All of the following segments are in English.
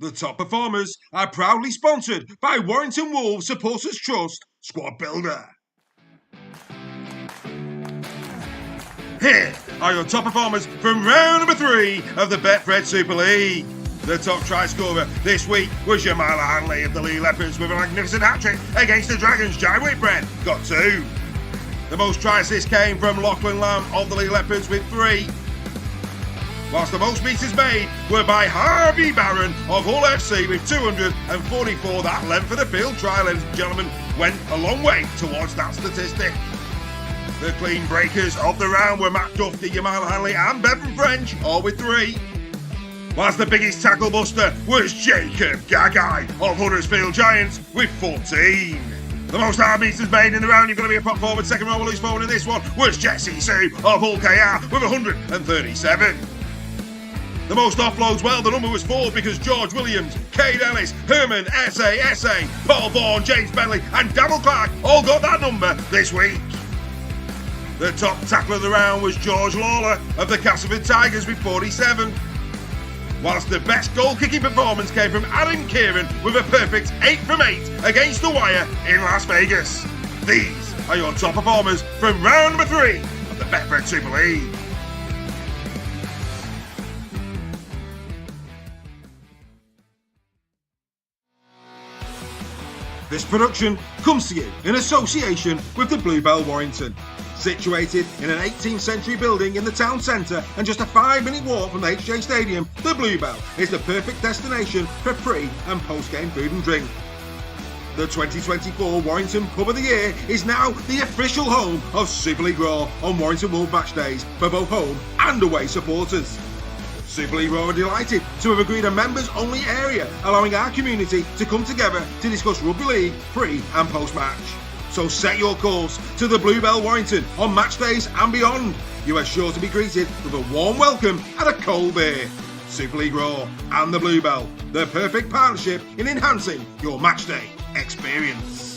The top performers are proudly sponsored by Warrington Wolves Supporters Trust Squad Builder. Here are your top performers from round number 3 of the Betfred Super League. The top try scorer this week was Jamal Hanley of the Lee Leopards with a magnificent hat-trick against the Dragons. Jai Whitbread got 2. The most try assists came from Lachlan Lamb of the Lee Leopards with 3. Whilst the most meters made were by Harvey Barron of Hull FC with 244. That length of the field try, ladies and gentlemen, went a long way towards that statistic. The clean breakers of the round were Matt Duffy, Jamal Hanley and Bevan French, all with 3. Whilst the biggest tackle buster was Jacob Gagai of Huddersfield Giants with 14. The most hard meters made in the round, you're going to be a prop forward, second row loose forward in this one, was Jesse Sue of Hull KR with 137. The most offloads, well, the number was 4 because George Williams, Cade Ellis, Herman, S.A., Paul Vaughan, James Bentley and Daniel Clark all got that number this week. The top tackler of the round was George Lawler of the Castleford Tigers with 47. Whilst the best goal-kicking performance came from Adam Kieran with a perfect 8 from 8 against the wire in Las Vegas. These are your top performers from round number 3 of the Betfred Super League. This production comes to you in association with the Bluebell Warrington. Situated in an 18th century building in the town centre and just a 5-minute walk from the HJ Stadium, the Bluebell is the perfect destination for pre- and post-game food and drink. The 2024 Warrington Pub of the Year is now the official home of Super League Raw on Warrington Wolves match days for both home and away supporters. Super League Raw are delighted to have agreed a members-only area, allowing our community to come together to discuss rugby league pre- and post-match. So set your course to the Bluebell Warrington on match days and beyond. You are sure to be greeted with a warm welcome and a cold beer. Super League Raw and the Bluebell, the perfect partnership in enhancing your match day experience.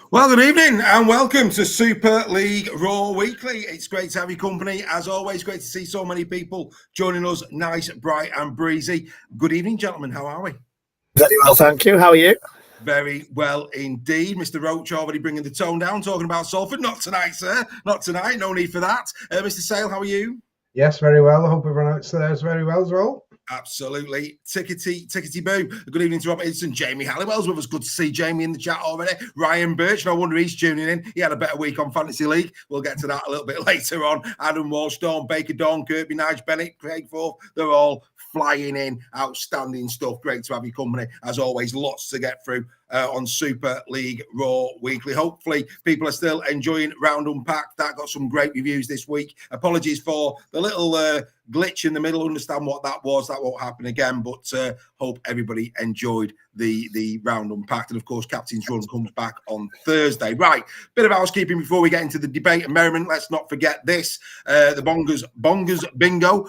Well, good evening and welcome to Super League Raw Weekly. It's great to have your company. As always, great to see so many people joining us, nice, bright and breezy. Good evening, gentlemen. How are we? Very well, thank you. How are you? Very well indeed. Mr. Roach already bringing the tone down, talking about Salford. Not tonight, sir. Not tonight. No need for that. Mr. Sale, how are you? Yes, very well. I hope everyone else there is very well as well. Absolutely. Tickety boo. Good evening to Robert Edson. Jamie Halliwell's with us. Good to see Jamie in the chat already. Ryan Birch, no wonder he's tuning in. He had a better week on Fantasy League. We'll get to that a little bit later on. Adam Walsh, Dawn Baker, Dawn Kirby, Nige Bennett, Craig Forth. They're all flying in. Outstanding stuff. Great to have your company. As always, lots to get through on Super League Raw Weekly. Hopefully, people are still enjoying Round Unpacked. That got some great reviews this week. Apologies for the little glitch in the middle. Understand what that was. That won't happen again, but hope everybody enjoyed the Round Unpacked. And of course, Captain's Run comes back on Thursday. Right, bit of housekeeping before we get into the debate and merriment. Let's not forget this: the Bongers Bingo.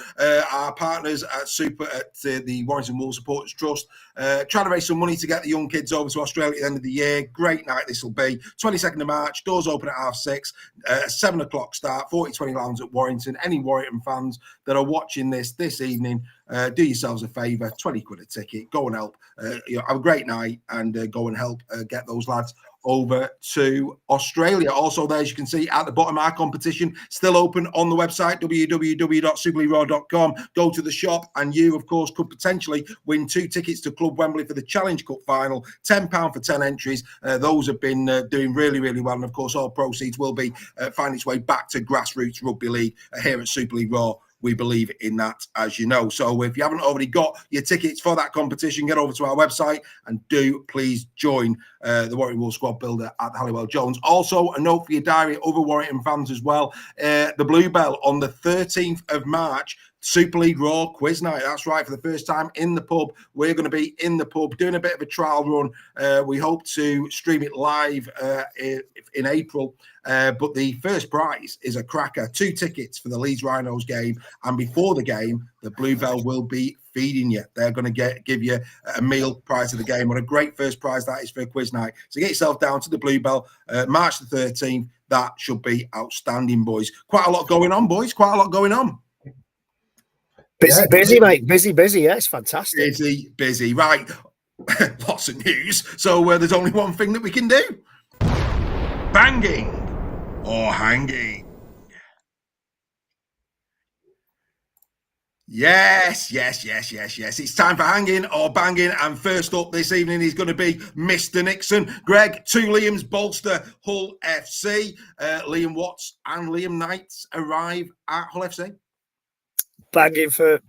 Our partners at the Warrington Wool Supporters Trust, trying to raise some money to get the young kids over to Australia at the end of the year. Great night this will be. 22nd of March. Doors open at 6:30. 7 o'clock start. 40-20 lounge at Warrington. Any Warrington fans that are watching this evening, do yourselves a favour, 20 quid a ticket, go and help, have a great night and go and help get those lads over to Australia. Also there, as you can see at the bottom, our competition still open on the website, www.superleagueraw.com. Go to the shop and you, of course, could potentially win 2 tickets to Club Wembley for the Challenge Cup final, £10 for 10 entries. Those have been doing really, really well. And of course, all proceeds will be finding its way back to grassroots rugby league here at Super League Raw. We believe in that, as you know. So if you haven't already got your tickets for that competition, get over to our website and do please join the Warrington Wool squad builder at Halliwell Jones. Also, a note for your diary, other Warrington fans as well. The Bluebell on the 13th of March, Super League Raw quiz night. That's right, for the first time in the pub. We're going to be in the pub doing a bit of a trial run. We hope to stream it live in April. But the first prize is a cracker, 2 tickets for the Leeds Rhinos game. And before the game, the Bluebell will be feeding you. They're going to give you a meal prior to the game. What a great first prize that is for a quiz night. So get yourself down to the Bluebell, March the 13th. That should be outstanding, boys. Quite a lot going on, boys. Quite a lot going on. Busy, mate. Busy. Yeah, it's fantastic. Busy. Right. Lots of news. So there's only one thing that we can do. Banging or hanging. Yes. It's time for hanging or banging. And first up this evening is going to be Mr. Nixon. Greg, 2 Liams bolster Hull FC. Liam Watts and Liam Knights arrive at Hull FC. Banging for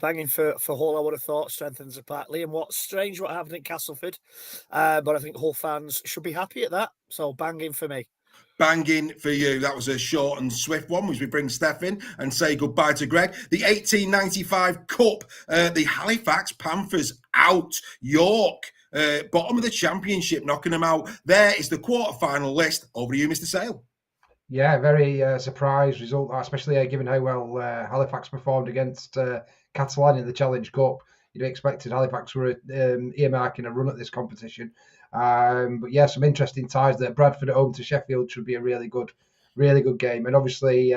Hull, I would have thought, strengthens the pack. Liam Watts, strange what happened in Castleford, but I think Hull fans should be happy at that. So banging for me. Banging for you. That was a short and swift one as we bring Steph in and say goodbye to Greg. The 1895 Cup, the Halifax Panthers out. York, bottom of the championship, knocking them out. There is the quarter-final list. Over to you, Mr. Sale. Yeah, very surprised result, especially given how well Halifax performed against Catalan in the Challenge Cup. You'd have expected Halifax were earmarking a run at this competition. But yeah, some interesting ties there. Bradford at home to Sheffield should be a really good game. And obviously,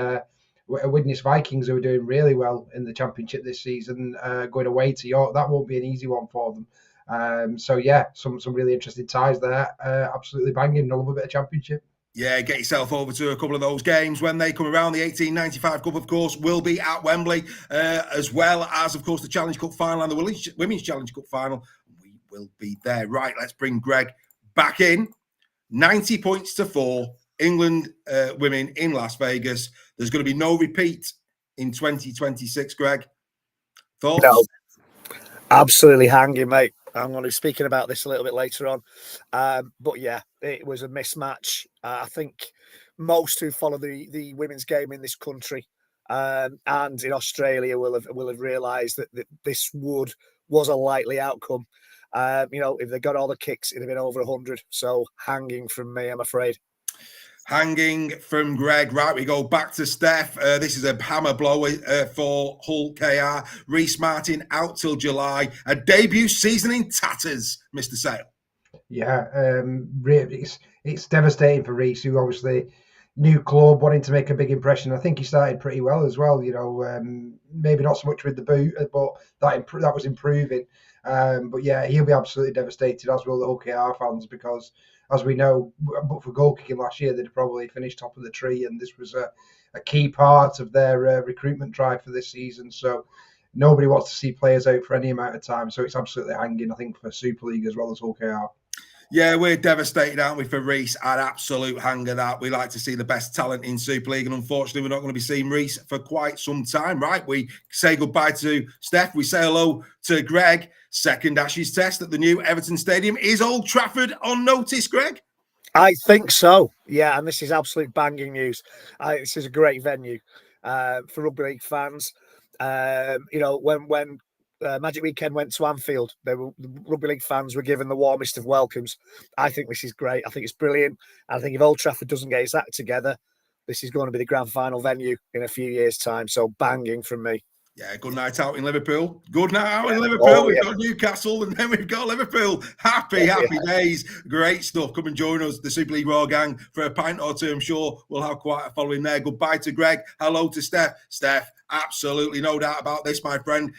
Widnes Vikings, who are doing really well in the championship this season, going away to York, that won't be an easy one for them. So yeah, some really interesting ties there. Absolutely banging. Love a bit of championship. Yeah, get yourself over to a couple of those games when they come around. The 1895 Cup, of course, will be at Wembley, as well as, of course, the Challenge Cup final and the Women's Challenge Cup final. We will be there. Right, let's bring Greg back in. 90 points to 4. England women in Las Vegas. There's going to be no repeat in 2026, Greg. Thoughts? No, absolutely hanging, mate. I'm going to be speaking about this a little bit later on. But yeah, it was a mismatch. I think most who follow the women's game in this country and in Australia will have realised that this was a likely outcome. If they got all the kicks, it'd have been over 100. So hanging from me, I'm afraid. Hanging from Greg. Right, we go back to Steph. This is a hammer blow for Hull KR. Reece Martin out till July. A debut season in tatters, Mr. Sale. Yeah, it's devastating for Reece, who obviously new club, wanting to make a big impression. I think he started pretty well as well. Maybe not so much with the boot, but that was improving. But yeah, he'll be absolutely devastated, as will the Hull KR fans, because as we know, but for goal kicking last year, they'd probably finished top of the tree, and this was a key part of their recruitment drive for this season. So nobody wants to see players out for any amount of time. So it's absolutely hanging, I think, for Super League as well as Hull KR. Yeah, we're devastated, aren't we, for Reece? An absolute hanger that. We like to see the best talent in Super League, and unfortunately, we're not going to be seeing Reece for quite some time, right? We say goodbye to Steph. We say hello to Greg. Second Ashes test at the new Everton Stadium. Is Old Trafford on notice, Greg? I think so. Yeah, and this is absolute banging news. This is a great venue for rugby league fans. When Magic Weekend went to Anfield, the rugby league fans were given the warmest of welcomes. I think this is great. I think it's brilliant. I think if Old Trafford doesn't get its act together, this is going to be the grand final venue in a few years' time. So banging from me. Yeah, good night out in Liverpool. Good night out in Liverpool. Oh, we've got Newcastle, and then we've got Liverpool. Happy days. Great stuff. Come and join us, the Super League Raw gang, for a pint or two. I'm sure we'll have quite a following there. Goodbye to Greg. Hello to Steph. Steph, absolutely no doubt about this, my friend.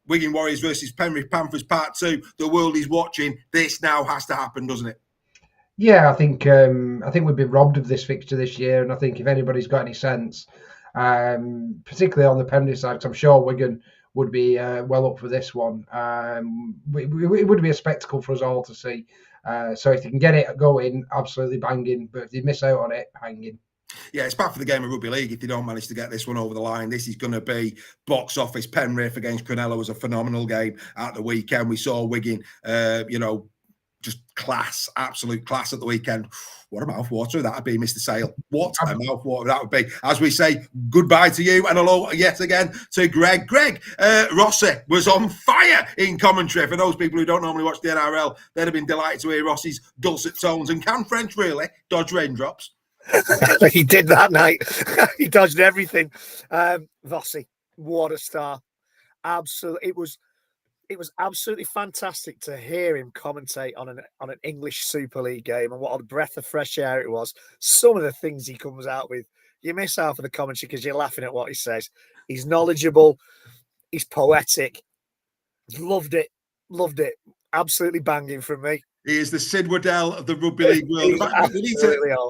Wigan Warriors versus Penrith Panthers Part 2. The world is watching. This now has to happen, doesn't it? Yeah, I think we've been robbed of this fixture this year, and I think if anybody's got any sense, particularly on the Penrith side, because I'm sure Wigan would be well up for this one. It would be a spectacle for us all to see. So if they can get it going, absolutely banging. But if they miss out on it, hanging. Yeah, it's bad for the game of rugby league if they don't manage to get this one over the line. This is going to be box office. Penrith against Cronulla was a phenomenal game at the weekend. We saw Wigan, just class, absolute class at the weekend. What a mouthwater that would be, Mr. Sale. What a mouthwater that would be. As we say goodbye to you and hello yet again to Greg. Greg, Rossi was on fire in commentary. For those people who don't normally watch the NRL, they'd have been delighted to hear Rossi's dulcet tones. And can French really dodge raindrops? He did that night. He dodged everything. Rossi, what a star. Absolutely. It was absolutely fantastic to hear him commentate on an English Super League game, and what a breath of fresh air it was. Some of the things he comes out with, you miss out for the commentary because you're laughing at what he says. He's knowledgeable. He's poetic. Loved it. Absolutely banging from me. He is the Sid Waddell of the rugby league world. We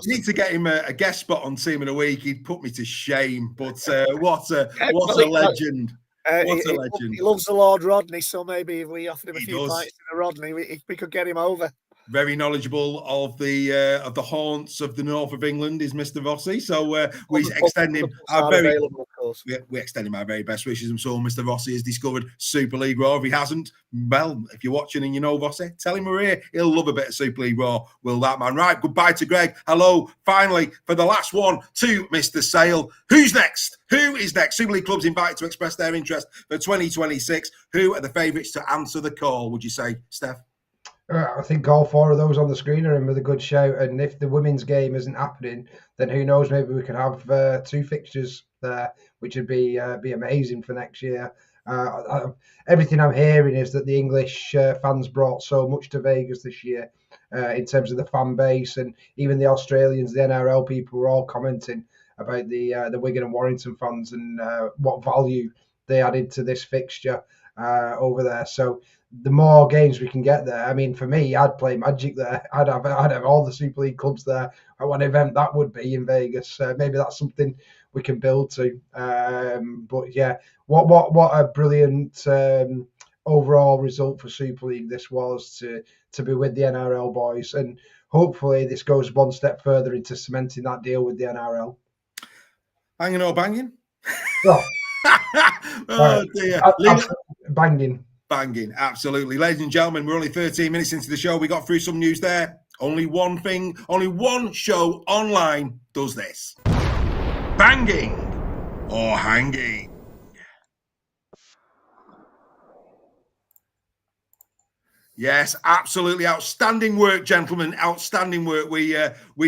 need to get him a guest spot on Team of the Week. He'd put me to shame. But what a legend. He loves the Lord Rodney, so maybe if we offered him a few fights in a Rodney, we could get him over. Very knowledgeable of the haunts of the north of England is Mr. Rossi. So we extend him our very best wishes. I'm sure Mr. Rossi has discovered Super League Raw. If he hasn't, well, if you're watching and you know Rossi, tell him we're here. He'll love a bit of Super League Raw, will that man. Right, goodbye to Greg. Hello, finally, for the last one, to Mr. Sale. Who's next? Who is next? Super League clubs invited to express their interest for 2026. Who are the favourites to answer the call, would you say, Steph? I think all four of those on the screen are in with a good shout. And if the women's game isn't happening, then who knows? Maybe we could have two fixtures there, which would be amazing for next year. Everything I'm hearing is that the English fans brought so much to Vegas this year in terms of the fan base, and even the Australians, the NRL people were all commenting about the Wigan and Warrington fans and what value they added to this fixture over there. So the more games we can get there, I mean, for me, I'd play Magic there. I'd have all the Super League clubs there at one event that would be in Vegas. Maybe that's something we can build to. But yeah, what a brilliant overall result for Super League this was to be with the NRL boys, and hopefully this goes one step further into cementing that deal with the NRL. Hanging or banging? Oh, dear. Banging, absolutely. Ladies and gentlemen, we're only 13 minutes into the show. We got through some news there. Only one show online does this. Banging or hanging? Yes, absolutely. Outstanding work, gentlemen. Outstanding work. We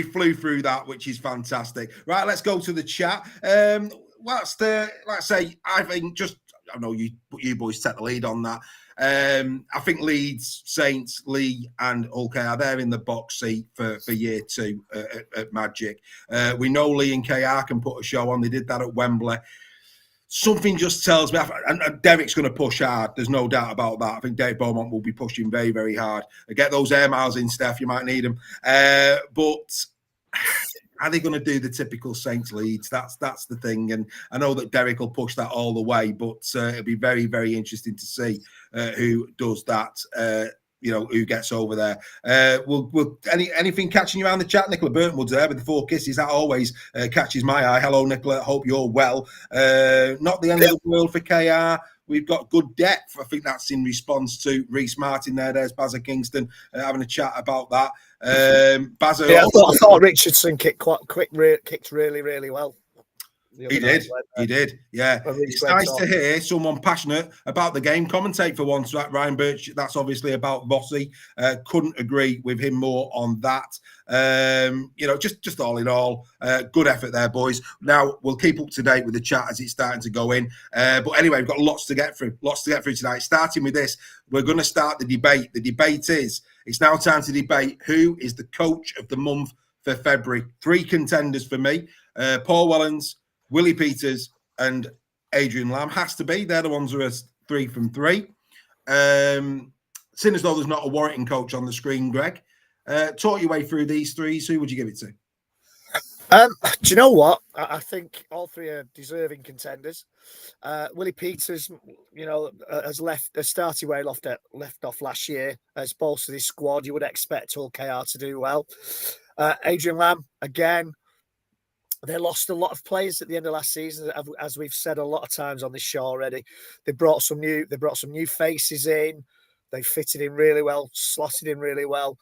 flew through that, which is fantastic. Right, let's go to the chat. Let's say, I think I know you boys take the lead on that. I think Leeds, Saints, Lee and are there in the box seat for year two at Magic. We know Lee and KR can put a show on. They did that at Wembley. Something just tells me, and Derek's going to push hard. There's no doubt about that. I think Derek Beaumont will be pushing very, very hard. Get those air miles in, Steph. You might need them. But are they going to do the typical Saints Leeds? That's the thing. And I know that Derek will push that all the way, but it'll be very, very interesting to see who does that. who gets over there. Anything catching you around the chat? Nicola Burtonwood's there with the 4 kisses. That always catches my eye. Hello, Nicola. Hope you're well. Not the end of the world for KR. We've got good depth. I think that's in response to Reece Martin there. There's Bazza Kingston having a chat about that. Bazza, I thought Richardson kicked really, really well. He did. Yeah. It's nice to hear someone passionate about the game commentate for once. Right, Ryan Birch, that's obviously about Vossi. Couldn't agree with him more on that. Just all in all, good effort there, boys. Now, we'll keep up to date with the chat as it's starting to go in. But anyway, we've got lots to get through tonight. Starting with this, we're going to start the debate. The debate is, it's now time to debate who is the coach of the month for February. 3 contenders for me. Paul Wellens, Willie Peters and Adrian Lamb. Has to be. They're the ones who are 3 from 3. Seeing as though there's not a Warrington coach on the screen, Greg, talk your way through these 3. Who would you give it to? Do you know what? I think all 3 are deserving contenders. Willie Peters, has started where he left off last year. Has bolstered his squad. You would expect Hull KR to do well. Adrian Lamb, again, they lost a lot of players at the end of last season, as we've said a lot of times on this show already. They brought some new faces in. They fitted in really well, slotted in really well.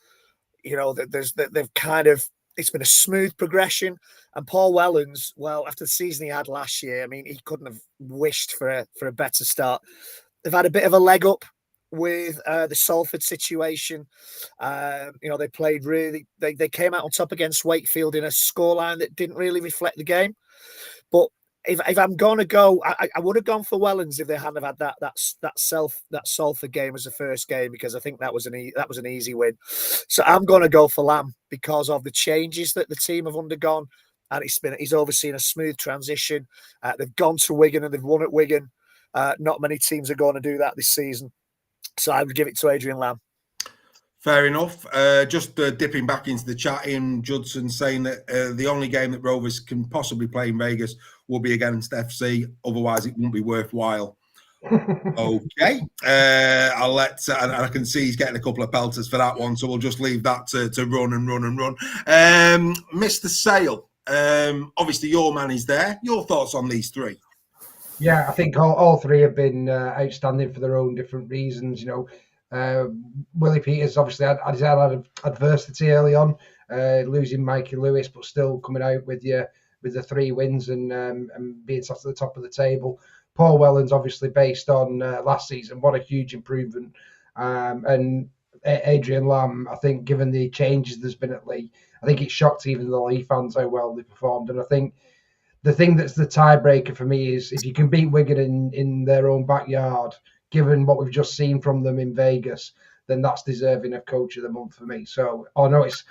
They've kind of, it's been a smooth progression. And Paul Wellens, well, after the season he had last year, I mean, he couldn't have wished for a better start. They've had a bit of a leg up with the Salford situation. They played really, they came out on top against Wakefield in a scoreline that didn't really reflect the game. But if I'm going to go, I would have gone for Wellens if they hadn't have had that Salford game as the first game, because I think that was an easy win. So I'm going to go for Lamb because of the changes that the team have undergone, and he's overseen a smooth transition. They've gone to Wigan and they've won at Wigan. Not many teams are going to do that this season. So I would give it to Adrian Lamb. Fair enough. Just dipping back into the chat, Ian Judson saying that the only game that Rovers can possibly play in Vegas will be against FC. Otherwise, it won't be worthwhile. Okay. I'll let, and I can see he's getting a couple of pelters for that one. So we'll just leave that to run. Mr. Sale, obviously your man is there. Your thoughts on these 3? Yeah, I think all 3 have been outstanding for their own different reasons. Willie Peters obviously had adversity early on, losing Mikey Lewis, but still coming out with the 3 wins and being sat at the top of the table. Paul Wellens, obviously based on last season, what a huge improvement. And Adrian Lamb, I think, given the changes there's been at Lee, I think it shocked even the Lee fans how well they performed. And I think the thing that's the tiebreaker for me is if you can beat Wigan in their own backyard, given what we've just seen from them in Vegas, then that's deserving of Coach of the Month for me. So I know it's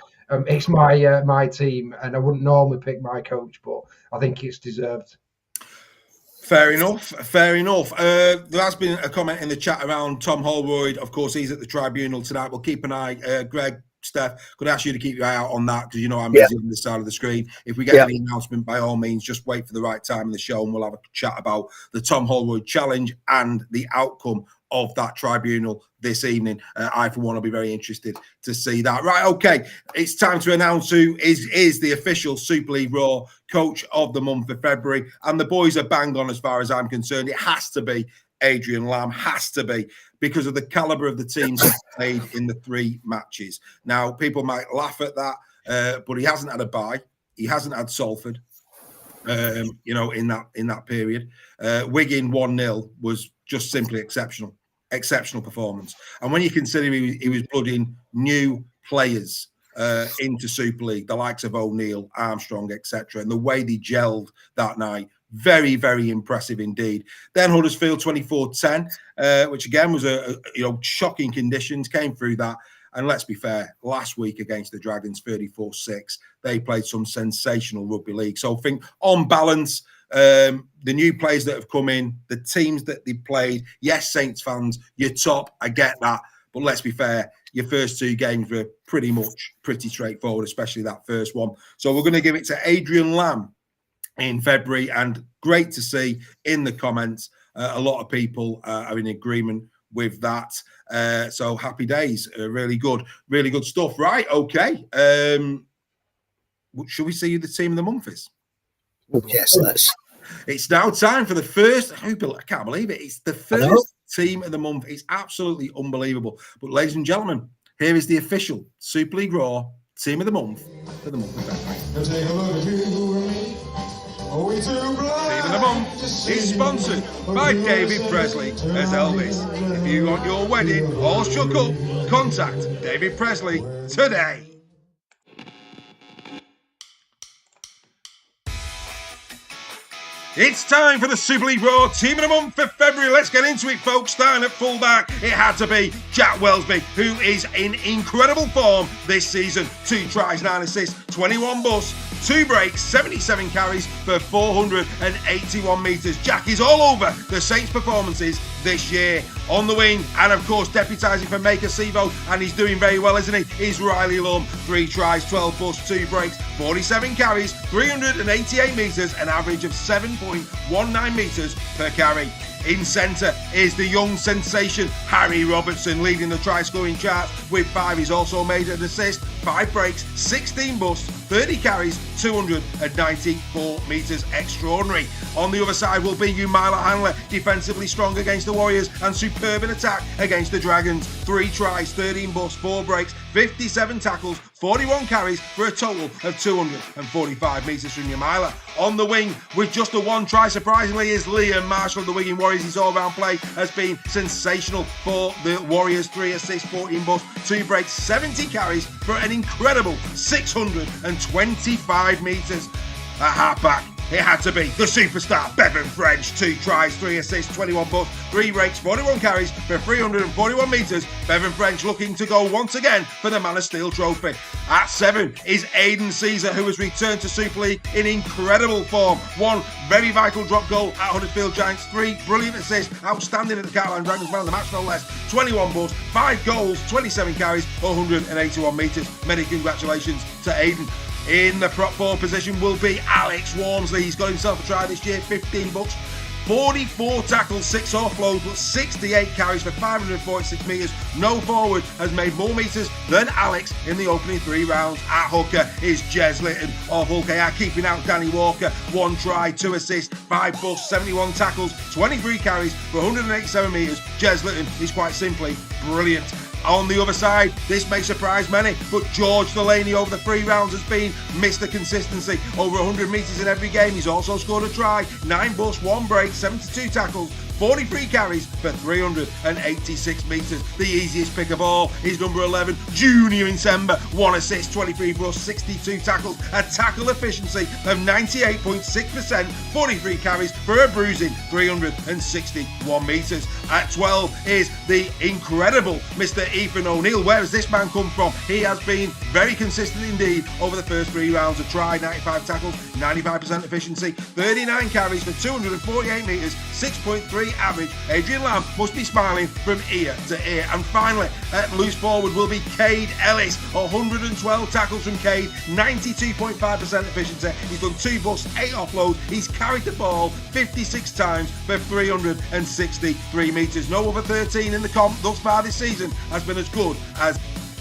my team, and I wouldn't normally pick my coach, but I think it's deserved. Fair enough. There has been a comment in the chat around Tom Holroyd. Of course, he's at the tribunal tonight. We'll keep an eye. Greg, Steph, could I ask you to keep your eye out on that, because I'm busy on this side of the screen. If we get any announcement, by all means, just wait for the right time in the show and we'll have a chat about the Tom Holroyd challenge and the outcome of that tribunal this evening. I, for one, will be very interested to see that. Right, okay, it's time to announce who is the official Super League Raw Coach of the month for February, and the boys are bang on as far as I'm concerned. It has to be Adrian Lamb, has to be, because of the calibre of the teams that played in the 3 matches. Now, people might laugh at that, but he hasn't had a bye. He hasn't had Salford, in that period. Wigan 1-0 was just simply exceptional performance. And when you consider he was putting new players into Super League, the likes of O'Neill, Armstrong, etc., and the way they gelled that night, very, very impressive indeed. Then Huddersfield 24-10, which again was a shocking conditions, came through that. And let's be fair, last week against the Dragons 34-6, they played some sensational rugby league. So I think on balance, the new players that have come in, the teams that they played, yes, Saints fans, you're top, I get that. But let's be fair, your first 2 games were pretty straightforward, especially that first one. So we're going to give it to Adrian Lamb in February, and great to see in the comments a lot of people are in agreement with that. So happy days. Really good stuff. Right, okay. Should we see who the team of the month is? Yes, let's. It's now time for the first. I can't believe it. It's the first team of the month. It's absolutely unbelievable. But ladies and gentlemen, here is the official Super League Raw team of the month for the month of February. Team of the month is sponsored by David Presley as Elvis. If you want your wedding all shook up, contact David Presley today. It's time for the Super League Raw Team of the Month for February. Let's get into it, folks. Starting at fullback, it had to be Jack Welsby, who is in incredible form this season. 2 tries, 9 assists, 21 busts, 2 breaks, 77 carries for 481 metres. Jack is all over the Saints' performances this year. On the wing, and of course deputising for Maker Sevo, and he's doing very well, isn't he, is Riley Lum. 3 tries, 12 busts, 2 breaks, 47 carries, 388 metres, an average of 7.19 metres per carry. In centre is the young sensation Harry Robertson, leading the try-scoring charts with 5. He's also made an assist, 5 breaks, 16 busts, 30 carries, 294 metres. Extraordinary. On the other side will be Umila Handler, defensively strong against the Warriors and superb in attack against the Dragons. 3 tries, 13 busts, 4 breaks, 57 tackles, 41 carries for a total of 245 metres from Umila. On the wing, with just the 1 try, surprisingly, is Liam Marshall of the Wigan Warriors. His all-round play has been sensational for the Warriors. 3 assists, 14 busts, 2 breaks, 70 carries for an incredible 625 metres. At halfback, it had to be the superstar Bevan French. 2 tries, 3 assists, 21 busts, 3 breaks, 41 carries for 341 metres. Bevan French looking to go once again for the Man of Steel trophy. At 7 is Aidan Caesar, who has returned to Super League in incredible form. 1 very vital drop goal at Huddersfield Giants, 3 brilliant assists, outstanding at the Carolina Dragons, man of the match no less. 21 busts, 5 goals, 27 carries, 181 metres. Many congratulations to Aidan. In the prop 4 position will be Alex Walmsley. He's got himself a try this year, 15 bucks, 44 tackles, 6 offloads, but 68 carries for 546 metres. No forward has made more metres than Alex in the opening 3 rounds. At hooker is Jez Litton of Hull KR, keeping out Danny Walker. 1 try, 2 assists, 5 busts, 71 tackles, 23 carries for 187 metres. Jez Litton is quite simply brilliant. On the other side, this may surprise many, but George Delaney over the 3 rounds has been Mr. Consistency. Over 100 metres in every game. He's also scored a try, 9 busts, 1 break, 72 tackles, 43 carries for 386 metres. The easiest pick of all is number 11, Junior Nsemba. 1 assist, 23 busts, 62 tackles, a tackle efficiency of 98.6%, 43 carries for a bruising 361 metres. At 12 is the incredible Mr. Ethan O'Neill. Where has this man come from? He has been very consistent indeed over the first 3 rounds. A try, 95 tackles, 95% efficiency, 39 carries for 248 metres, 6.3 average. Adrian Lamb must be smiling from ear to ear. And finally, at loose forward will be Cade Ellis. 112 tackles from Cade, 92.5% efficiency. He's done 2 busts, 8 offloads. He's carried the ball 56 times for 363 metres. No other 13 in the comp thus far this season has been as good as.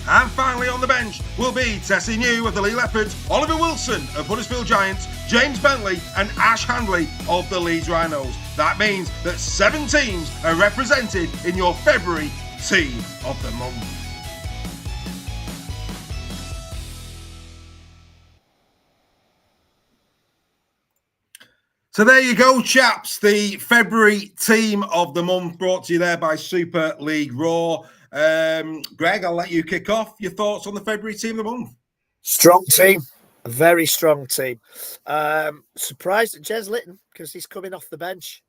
And finally on the bench will be Tessie New of the Lee Leopards, Oliver Wilson of Huddersfield Giants, James Bentley and Ash Handley of the Leeds Rhinos. That means that 7 teams are represented in your February Team of the Month. So there you go, chaps. The February Team of the Month brought to you there by Super League Raw. Greg, I'll let you kick off. Your thoughts on the February Team of the Month? Strong team, a very strong team. Surprised at Jez Litton because he's coming off the bench,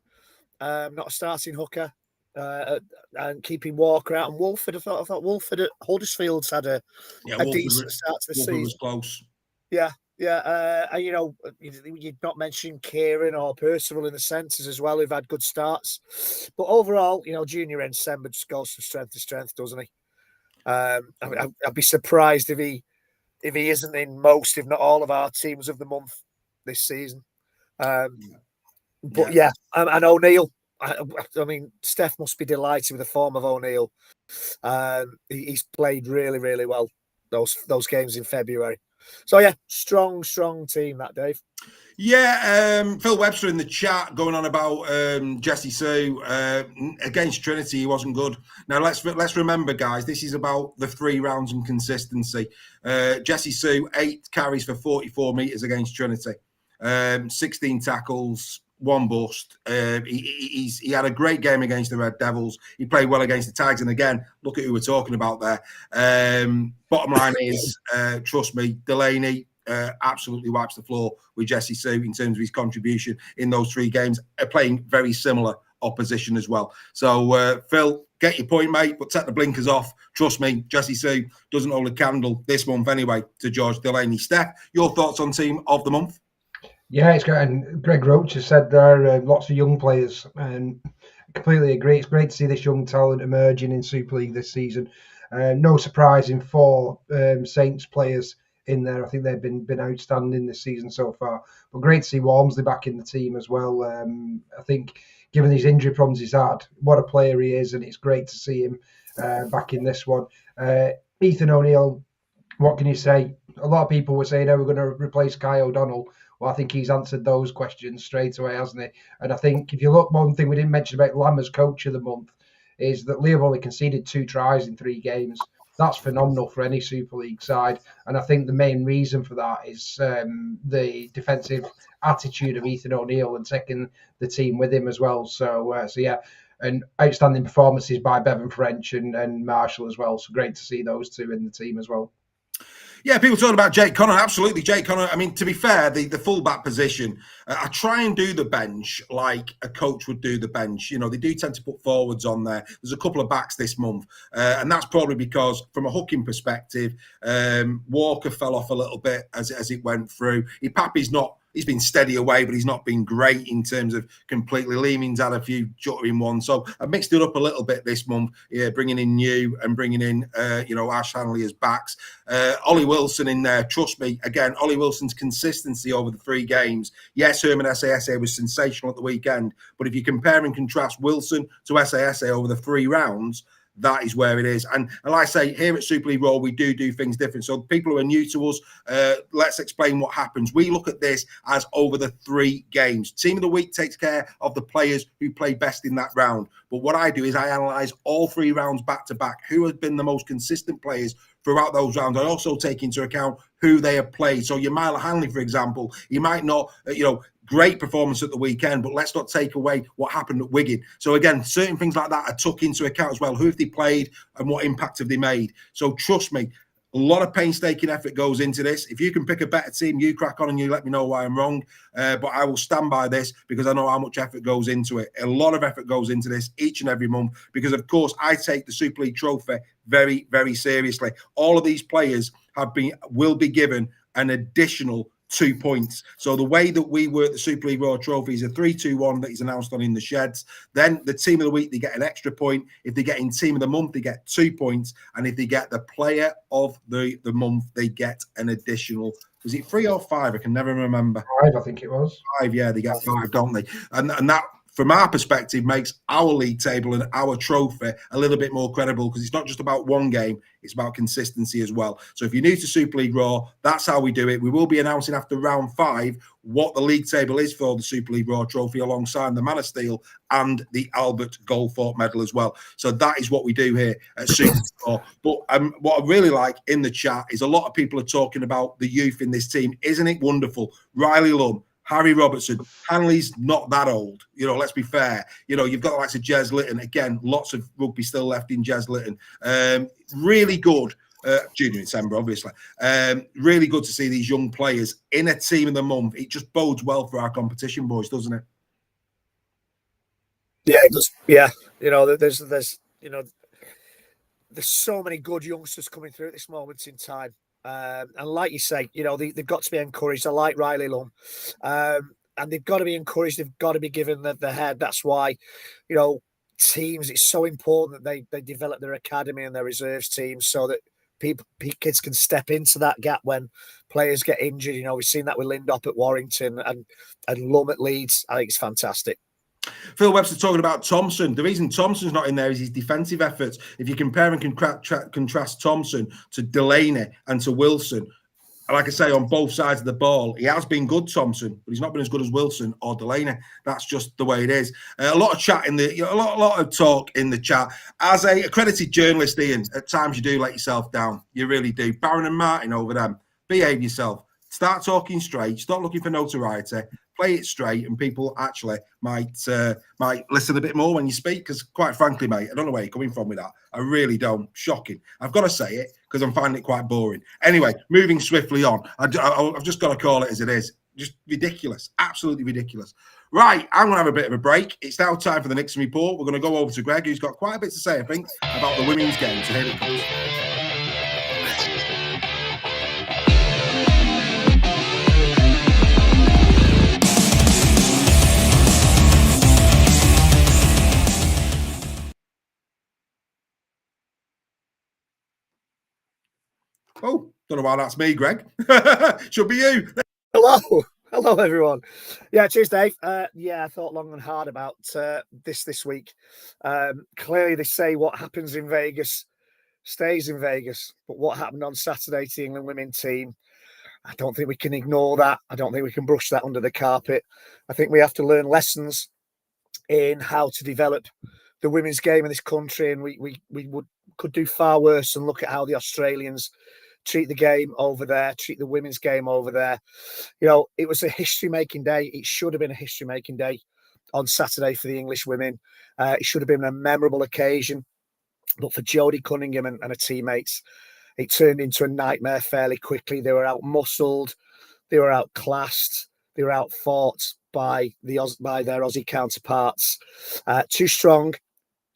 not a starting hooker, and keeping Walker out. And Wolford, I thought Wolford at Huddersfield's had a decent start to the season. Was close. Yeah. And, you'd not mentioned Kieran or Percival in the centres as well, who've had good starts. But overall, Junior Nsemba just goes from strength to strength, doesn't he? I'd be surprised if he isn't in most, if not all, of our teams of the month this season. And O'Neill, I mean, Steph must be delighted with the form of O'Neill. He's played really, really well those games in February. So yeah, strong team that, Dave. Yeah, Phil Webster in the chat going on about Jesse Sue against Trinity. He wasn't good. Now let's remember, guys, this is about the 3 rounds and consistency. Jesse Sue 8 carries for 44 meters against Trinity, 16 tackles, 1 bust. He had a great game against the Red Devils. He played well against the Tigers, and again, look at who we're talking about there. Bottom line is, trust me, Delaney absolutely wipes the floor with Jesse Sue in terms of his contribution in those 3 games, playing very similar opposition as well. So, Phil, get your point, mate, but take the blinkers off. Trust me, Jesse Sue doesn't hold a candle this month anyway to George Delaney. Steph, your thoughts on team of the month? Yeah, it's great. And Greg Roach has said there are lots of young players, and I completely agree. It's great to see this young talent emerging in Super League this season. No surprise in 4 Saints players in there. I think they've been outstanding this season so far. But great to see Walmsley back in the team as well. I think, given his injury problems he's had, what a player he is, and it's great to see him back in this one. Ethan O'Neill, what can you say? A lot of people were saying, "Oh, we're going to replace Kai O'Donnell." Well, I think he's answered those questions straight away, hasn't he? And I think if you look, one thing we didn't mention about Lamb as coach of the month is that LEABUE only conceded 2 tries in 3 games. That's phenomenal for any Super League side. And I think the main reason for that is the defensive attitude of Ethan O'Neill and taking the team with him as well. So yeah, and outstanding performances by Bevan French and Marshall as well. So great to see those 2 in the team as well. Yeah, people talking about Jake Connor. Absolutely, Jake Connor. I mean, to be fair, the fullback position, I try and do the bench like a coach would do the bench. You know, they do tend to put forwards on there. There's a couple of backs this month, and that's probably because, from a hooking perspective, Walker fell off a little bit as it went through. Pappy's not. He's been steady away, but he's not been great in terms of completely. Leeming's had a few juttering ones. So I mixed it up a little bit this month, bringing in New and bringing in, Ash Hanley as backs. Ollie Wilson in there. Trust me, again, Ollie Wilson's consistency over the 3 games. Yes, Herman SASA was sensational at the weekend, but if you compare and contrast Wilson to SASA over the 3 rounds, that is where it is. And like I say, here at Super League Raw, we do things different. So people who are new to us, let's explain what happens. We look at this as over the 3 games. Team of the week takes care of the players who play best in that round. But what I do is I analyse all 3 rounds back to back. Who has been the most consistent players throughout those rounds? I also take into account who they have played. So your Milo Hanley, for example, he might not, great performance at the weekend, but let's not take away what happened at Wigan. So again, certain things like that are took into account as well. Who have they played and what impact have they made? So trust me, a lot of painstaking effort goes into this. If you can pick a better team, you crack on and you let me know why I'm wrong. But I will stand by this because I know how much effort goes into it. A lot of effort goes into this each and every month because, of course, I take the Super League trophy very, very seriously. All of these players will be given an additional 2 points. So the way that we work the Super League Raw trophy is a 3-2-1 that is announced on in the sheds. Then the team of the week, they get an extra point. If they get in team of the month, they get 2 points. And if they get the player of the month, they get an additional, was it 3 or 5? I can never remember. 5, I think it was. 5, yeah, they get 5, don't they? And that, from our perspective, makes our league table and our trophy a little bit more credible because it's not just about one game, it's about consistency as well. So if you're new to Super League Raw, that's how we do it. We will be announcing after round 5 what the league table is for the Super League Raw trophy alongside the Man of Steel and the Albert Goldthorpe medal as well. So that is what we do here at Super League Raw. But what I really like in the chat is a lot of people are talking about the youth in this team. Isn't it wonderful? Riley Lum, Harry Robertson, Hanley's not that old. Let's be fair. You've got the likes of Jez Litton. Again, lots of rugby still left in Jez Litton. Really good. Junior in December, obviously. Really good to see these young players in a team of the month. It just bodes well for our competition, boys, doesn't it? Yeah, it does. Yeah. There's so many good youngsters coming through at this moment in time. And like you say, they've got to be encouraged. I like Riley Lum. And they've got to be encouraged. They've got to be given the head. That's why, teams, it's so important that they develop their academy and their reserves teams so that kids can step into that gap when players get injured. We've seen that with Lindop at Warrington and Lum at Leeds. I think it's fantastic. Phil Webster talking about Thompson. The reason Thompson's not in there is his defensive efforts. If you compare and contrast Thompson to Delaney and to Wilson, like I say, on both sides of the ball, he has been good, Thompson, but he's not been as good as Wilson or Delaney. That's just the way it is. A lot of chat in the, a lot of talk in the chat. As a accredited journalist, Ian, at times you do let yourself down. You really do. Barron and Martin over them. Behave yourself. Start talking straight. Stop looking for notoriety. Play it straight, and people actually might listen a bit more when you speak. Because quite frankly, mate, I don't know where you're coming from with that. I really don't. Shocking. I've got to say it because I'm finding it quite boring. Anyway, moving swiftly on. I've just got to call it as it is. Just ridiculous. Absolutely ridiculous. Right, I'm going to have a bit of a break. It's now time for the NIXON report. We're going to go over to Greg, who's got quite a bit to say, I think, about the women's game. So here it comes. Oh, don't know why that's me, Greg. Should be you. Hello, everyone. Yeah, cheers, Dave. Yeah, I thought long and hard about this week. Clearly, they say what happens in Vegas stays in Vegas. But what happened on Saturday to the England women team, I don't think we can ignore that. I don't think we can brush that under the carpet. I think we have to learn lessons in how to develop the women's game in this country, and we could do far worse and look at how the Australians treat the game over there, treat the women's game over there. You know, it was a history-making day. It should have been a history-making day on Saturday for the English women. It should have been a memorable occasion. But for Jodie Cunningham and her teammates, it turned into a nightmare fairly quickly. They were out-muscled. They were outclassed. They were out-fought by their Aussie counterparts. Too strong,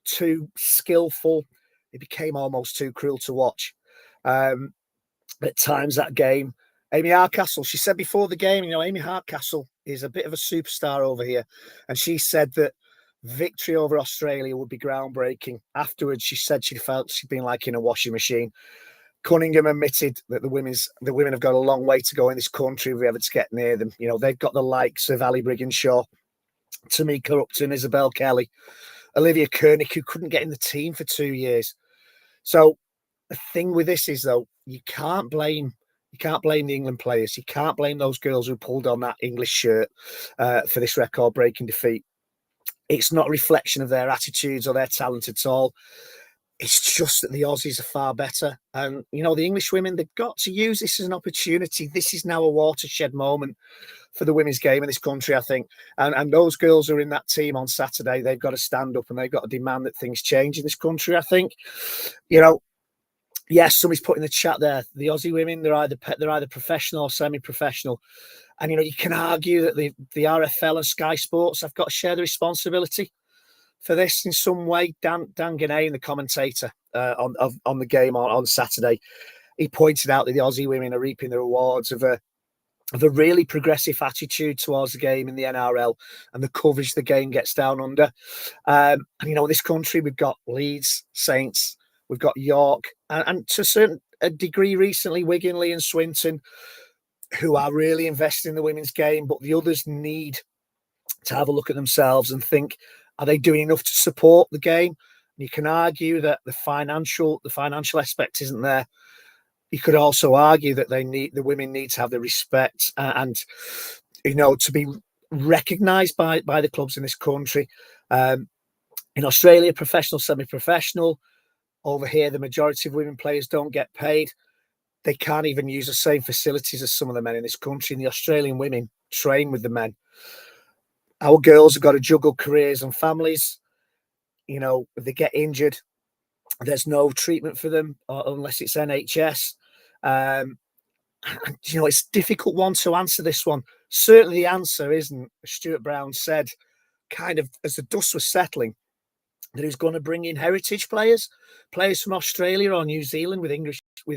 too skillful. It became almost too cruel to watch. At times that game, Amy Hardcastle, she said before the game, you know, Amy Hardcastle is a bit of a superstar over here. And she said that victory over Australia would be groundbreaking. Afterwards, she said she felt she'd been like in a washing machine. Cunningham admitted that the women have got a long way to go in this country if we ever to get near them. You know, they've got the likes of Ali Brigginshaw, Tamika Upton, Isabel Kelly, Olivia Koenig, who couldn't get in the team for 2 years. So the thing with this is, though, you can't blame the England players. You can't blame those girls who pulled on that English shirt for this record-breaking defeat. It's not a reflection of their attitudes or their talent at all. It's just that the Aussies are far better. And, you know, the English women, they've got to use this as an opportunity. This is now a watershed moment for the women's game in this country, I think. And those girls who are in that team on Saturday, they've got to stand up and they've got to demand that things change in this country, I think. You know, yes, somebody's put in the chat there, the Aussie women, they're either professional or semi-professional. And, you know, you can argue that the RFL and Sky Sports have got to share the responsibility for this in some way. Dan Ganay, the commentator on the game on Saturday, he pointed out that the Aussie women are reaping the rewards of a really progressive attitude towards the game in the NRL and the coverage the game gets down under. And, you know, in this country, we've got Leeds, Saints, we've got York, and to a certain degree recently, Wigan, Lee and Swinton, who are really investing in the women's game, but the others need to have a look at themselves and think, are they doing enough to support the game? And you can argue that the financial aspect isn't there. You could also argue that the women need to have the respect and, you know, to be recognised by the clubs in this country. In Australia, professional, semi-professional. Over here, the majority of women players don't get paid. They can't even use the same facilities as some of the men in this country. And the Australian women train with the men. Our girls have got to juggle careers and families. You know, if they get injured, there's no treatment for them unless it's NHS. And, you know, it's a difficult one to answer this one. Certainly the answer isn't, as Stuart Brown said, kind of as the dust was settling, that he's going to bring in heritage players from Australia or New Zealand with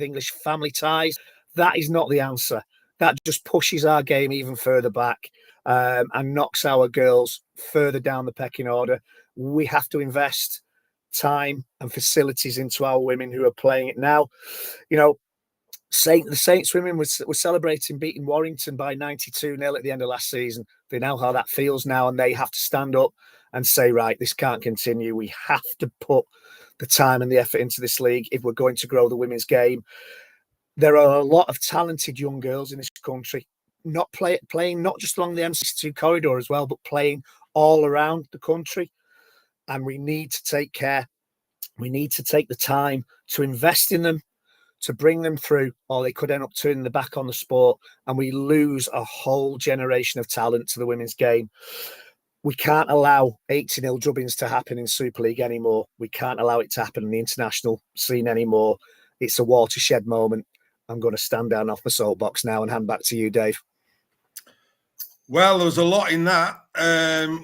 English family ties. That is not the answer. That just pushes our game even further back and knocks our girls further down the pecking order. We have to invest time and facilities into our women who are playing it now. You know, the Saints women were celebrating beating Warrington by 92-0 at the end of last season. They know how that feels now, and they have to stand up and say, right, this can't continue. We have to put the time and the effort into this league if we're going to grow the women's game. There are a lot of talented young girls in this country, playing not just along the M62 corridor as well, but playing all around the country. And we need to take care. We need to take the time to invest in them, to bring them through, or they could end up turning the back on the sport, and we lose a whole generation of talent to the women's game. We can't allow 80-0 drubbings to happen in Super League anymore. We can't allow it to happen in the international scene anymore. It's a watershed moment. I'm going to stand down off the soapbox now and hand back to you, Dave. Well, there was a lot in that.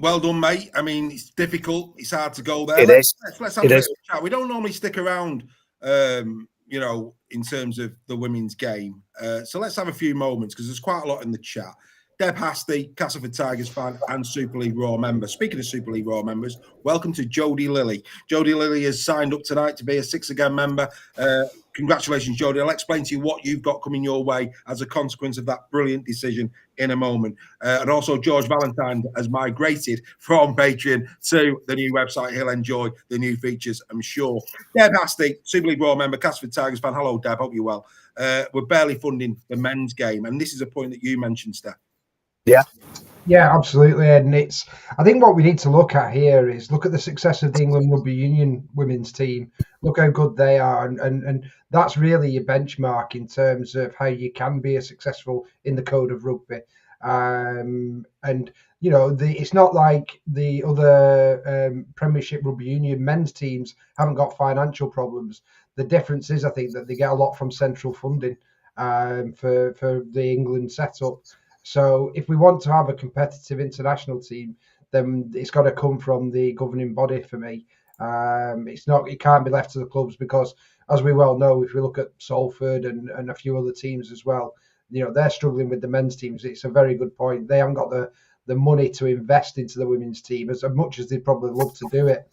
Well done, mate. I mean, it's difficult. It's hard to go there. Let's have a bit of a chat. We don't normally stick around, you know, in terms of the women's game. So let's have a few moments because there's quite a lot in the chat. Deb Hasty, Castleford Tigers fan and Super League Raw member. Speaking of Super League Raw members, welcome to Jodie Lilly. Jodie Lilly has signed up tonight to be a Six Again member. Congratulations, Jodie. I'll explain to you what you've got coming your way as a consequence of that brilliant decision in a moment. And also, George Valentine has migrated from Patreon to the new website. He'll enjoy the new features, I'm sure. Deb Hasty, Super League Raw member, Castleford Tigers fan. Hello, Deb. Hope you're well. We're barely funding the men's game. And this is a point that you mentioned, Steph. Yeah, absolutely. And I think what we need to look at here is look at the success of the England Rugby Union women's team. Look how good they are. And that's really your benchmark in terms of how you can be successful in the code of rugby. And, you know, it's not like the other Premiership Rugby Union men's teams haven't got financial problems. The difference is, I think, that they get a lot from central funding for the England setup. So if we want to have a competitive international team, then it's got to come from the governing body for me. It can't be left to the clubs because, as we well know, if we look at Salford and a few other teams as well, you know, they're struggling with the men's teams. It's a very good point. They haven't got the money to invest into the women's team as much as they'd probably love to do it.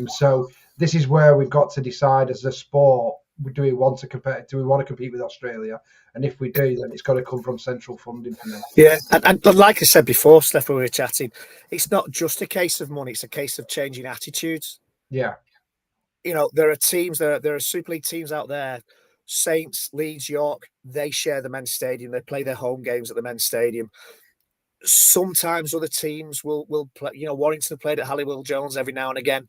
So this is where we've got to decide as a sport, do we want to compete? Do we want to compete with Australia? And if we do, then it's got to come from central funding for me. Yeah, and like I said before, Steph, when we were chatting, it's not just a case of money; it's a case of changing attitudes. Yeah, you know, there are teams, there are Super League teams out there. Saints, Leeds, York, they share the men's stadium. They play their home games at the men's stadium. Sometimes other teams will play. You know, Warrington played at Halliwell Jones every now and again,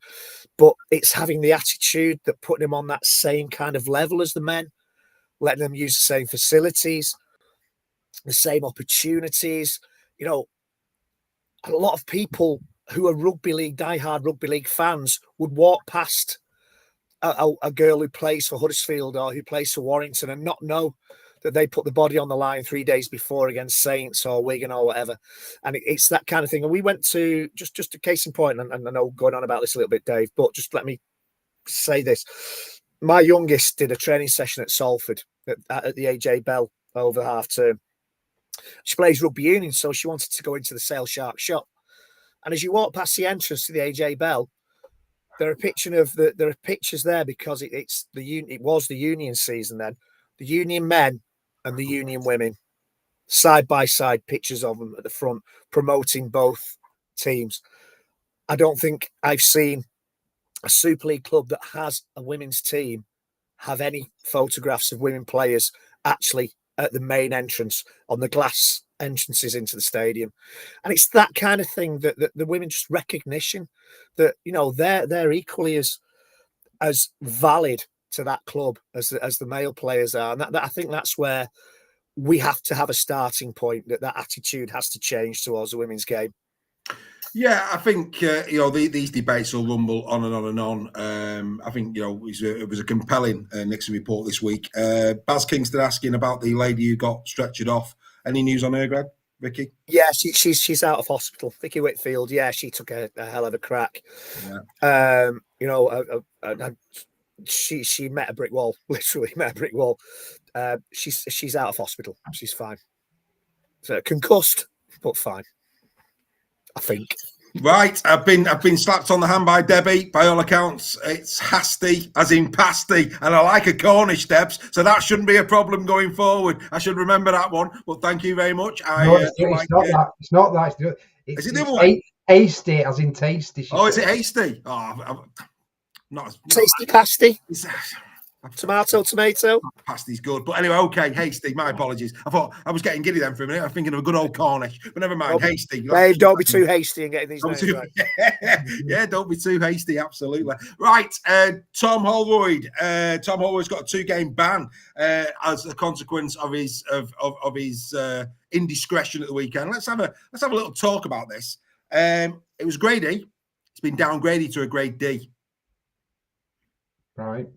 but it's having the attitude that putting them on that same kind of level as the men, letting them use the same facilities, the same opportunities. You know, a lot of people who are diehard rugby league fans would walk past a girl who plays for Huddersfield or who plays for Warrington and not know that they put the body on the line 3 days before against Saints or Wigan or whatever. And it's that kind of thing. And we went to, just a case in point, and I know going on about this a little bit, Dave, but just let me say this. My youngest did a training session at Salford at the AJ Bell over half term. She plays rugby union, so she wanted to go into the Sale Shark shop. And as you walk past the entrance to the AJ Bell, there are pictures there because it was the union season then. The union men and the union women, side by side, pictures of them at the front, promoting both teams. I don't think I've seen a Super League club that has a women's team have any photographs of women players actually at the main entrance on the glass entrances into the stadium. And it's that kind of thing that the women, just recognition that, you know, they're equally as valid to that club as the male players are. And that I think that's where we have to have a starting point, that attitude has to change towards the women's game. Yeah, I think, you know, these debates will rumble on and on and on. I think, you know, it was a compelling NIXON report this week. Baz Kingston asking about the lady who got stretchered off. Any news on her, Greg? Vicky? Yeah, she's out of hospital. Vicky Whitfield, yeah, she took a hell of a crack. Yeah. You know, she met a brick wall, literally met a brick wall. She's out of hospital. She's fine. So concussed, but fine, I think. Right, I've been slapped on the hand by Debbie. By all accounts, it's Hasty, as in pasty, and I like a Cornish, Debs, so that shouldn't be a problem going forward. I should remember that one. But thank you very much. It's not that. Is it the other way? Hasty, as in tasty. Oh, is it hasty? Oh, not Tasty pasty. It's, Tomato. pasty's good, but anyway, okay, hasty. My apologies. I thought I was getting giddy then for a minute. I was thinking of a good old Cornish, but never mind. Hasty. Dave, don't be too hasty in getting these names right. Yeah, don't be too hasty. Absolutely right. Tom Holroyd. Tom Holroyd's got a 2-game ban as a consequence of his indiscretion at the weekend. Let's have a little talk about this. It was grade E. It's been downgraded to a grade D. Right.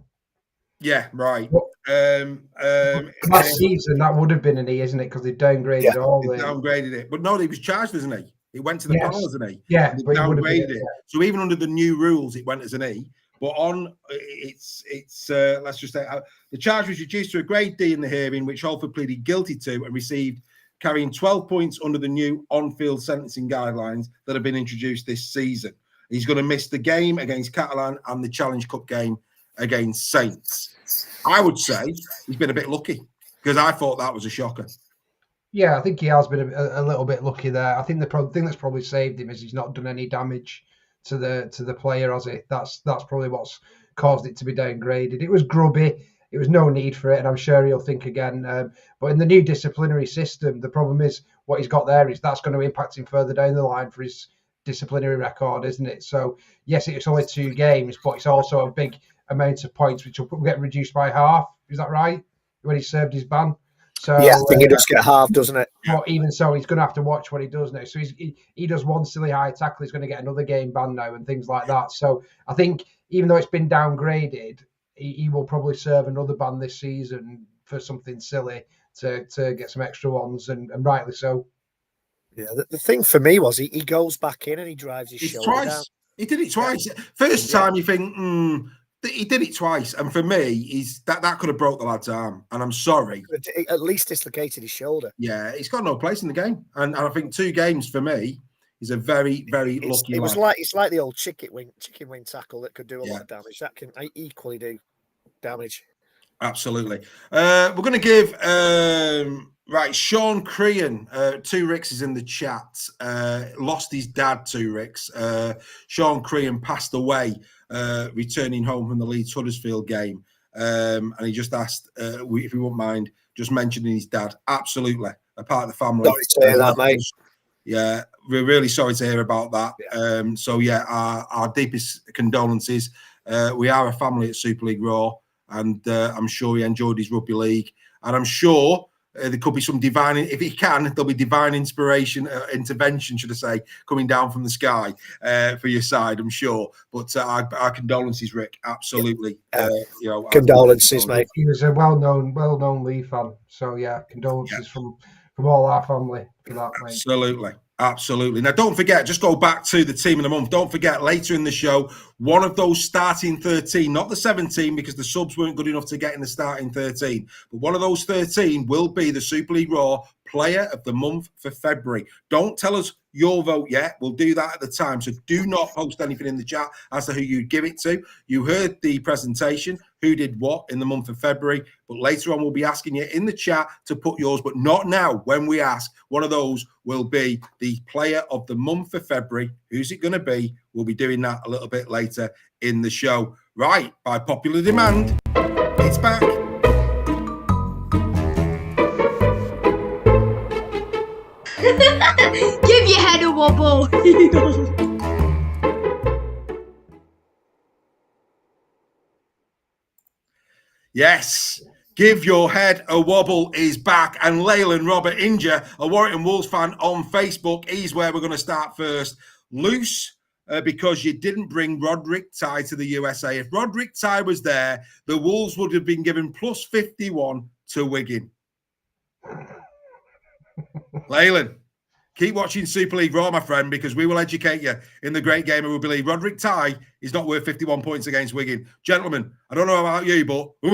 Yeah, right. Last season that would have been an E, isn't it? Because they downgraded all the downgraded it. But no, he was charged as an E. It went to the panel as an E. Yeah, they downgraded it. So even under the new rules, it went as an E. But on it's let's just say the charge was reduced to a grade D in the hearing, which Holford pleaded guilty to and received, carrying 12 points under the new on-field sentencing guidelines that have been introduced this season. He's going to miss the game against Catalan and the Challenge Cup game against Saints. I would say he's been a bit lucky because I thought that was a shocker. Yeah, I think he has been a little bit lucky there. I think the thing that's probably saved him is he's not done any damage to the player, has it? That's probably what's caused it to be downgraded. It was grubby. It was no need for it, and I'm sure he'll think again. But in the new disciplinary system, the problem is what he's got there is that's going to impact him further down the line for his disciplinary record, isn't it? So yes, it's only 2 games, but it's also a big amount of points, which will get reduced by half. Is that right? When he served his ban. So yeah, I think it does get half, doesn't it? But even so, he's going to have to watch what he does now. So he does one silly high tackle, he's going to get another game ban now and things like that. So I think even though it's been downgraded, he will probably serve another ban this season for something silly to get some extra ones, and rightly so. Yeah, the thing for me was he goes back in and he drives his shoulder down. He did it twice. First time you think, he did it twice, and for me, that could have broke the lad's arm. And I'm sorry, at least dislocated his shoulder. Yeah, he's got no place in the game, and I think 2 games for me is a very, very lucky. It's like the old chicken wing tackle that could do a lot of damage. That can equally do damage. Absolutely. We're going to give Sean Crean 2 Ricks is in the chat. Lost his dad 2 Ricks. Sean Crean passed away returning home from the Leeds Huddersfield game, and he just asked if we wouldn't mind just mentioning his dad. Absolutely, a part of the family. Sorry to hear that, mate. Yeah, we're really sorry to hear about that. Yeah. Our deepest condolences. We are a family at Super League Raw, and I'm sure he enjoyed his rugby league, and I'm sure there could be some divine, if he can, there'll be divine inspiration, intervention, should I say, coming down from the sky for your side, I'm sure. But our condolences, Rick. Absolutely. Condolences, mate. He was a well-known Lee fan. So, yeah, condolences from all our family for that, mate. Absolutely. Now, don't forget, just go back to the team of the month. Don't forget, later in the show, one of those starting 13, not the 17, because the subs weren't good enough to get in the starting 13, but one of those 13 will be the Super League Raw Player of the Month for February. Don't tell us your vote yet. We'll do that at the time. So do not post anything in the chat as to who you give it to. You heard the presentation, who did what in the month of February, but later on we'll be asking you in the chat to put yours, but not now. When we ask, one of those will be the Player of the Month for February. Who's it going to be? We'll be doing that a little bit later in the show. Right, by popular demand, it's back. Give your head a wobble. Yes, Give Your Head a Wobble is back. And Leyland Robert Inger, a Warrington Wolves fan on Facebook, he's where we're going to start first. Loose because you didn't bring Roderick Ty to the USA. If Roderick Ty was there, the Wolves would have been given plus 51 to Wigan. Leyland, keep watching Super League Raw, my friend, because we will educate you in the great game of rugby league. Roderick Ty is not worth 51 points against Wigan. Gentlemen, I don't know about you, but... we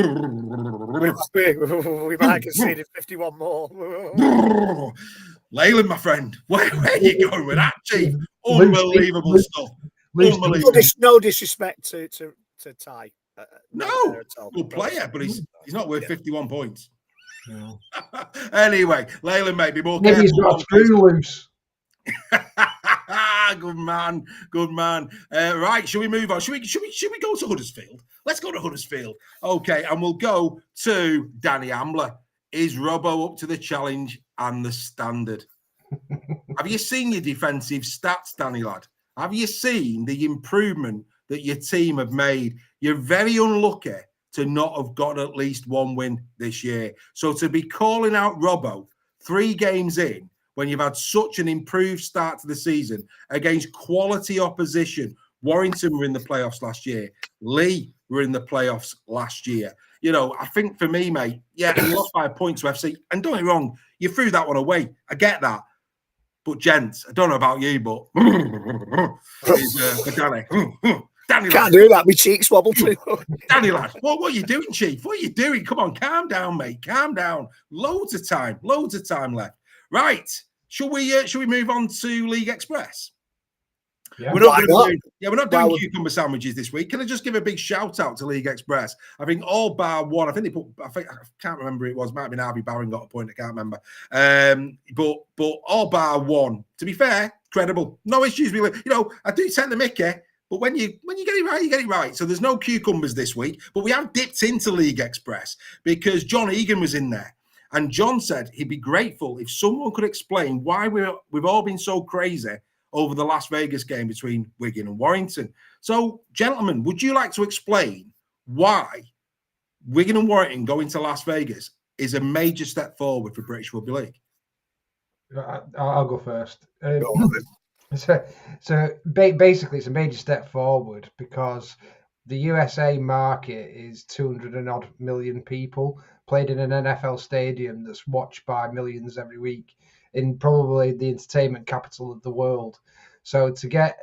might have conceded 51 more. Leyland, my friend, where are you going with that, Chief? Unbelievable stuff. Unbelievable. No disrespect to Ty. No, good player, but he's not worth 51 points. No. Anyway, Leyland may be more maybe he's got a screw loose. Good man, good man. Right, shall we move on? Should we go to Huddersfield? Let's go to Huddersfield. Okay, and we'll go to Danny Ambler. Is Robbo up to the challenge and the standard? Have you seen your defensive stats, Danny lad? Have you seen the improvement that your team have made? You're very unlucky to not have got at least one win this year. So to be calling out Robbo 3 games in, when you've had such an improved start to the season against quality opposition. Warrington were in the playoffs last year. Lee were in the playoffs last year. You know, I think for me, mate, yeah, you lost by a point to FC. And don't get me wrong, you threw that one away. I get that. But, gents, I don't know about you, but Danny Can't do that. My cheeks wobble too. Danny lad, what are you doing, Chief? What are you doing? Come on, calm down, mate. Calm down. Loads of time left. Right. Shall we move on to League Express? Yeah. We're not doing Why cucumber sandwiches this week. Can I just give a big shout out to League Express? I think all bar one. I can't remember who it was. Might have been Harvey Barron got a point. I can't remember. But all bar one. To be fair, credible. No issues. I do take the mickey. But when you get it right, you get it right. So there's no cucumbers this week. But we have dipped into League Express because John Egan was in there. And John said he'd be grateful if someone could explain why we've all been so crazy over the Las Vegas game between Wigan and Warrington. So, gentlemen, would you like to explain why Wigan and Warrington going to Las Vegas is a major step forward for British Rugby League? I'll go first. So basically, it's a major step forward because the USA market is 200 and odd million people played in an NFL stadium that's watched by millions every week in probably the entertainment capital of the world. So to get,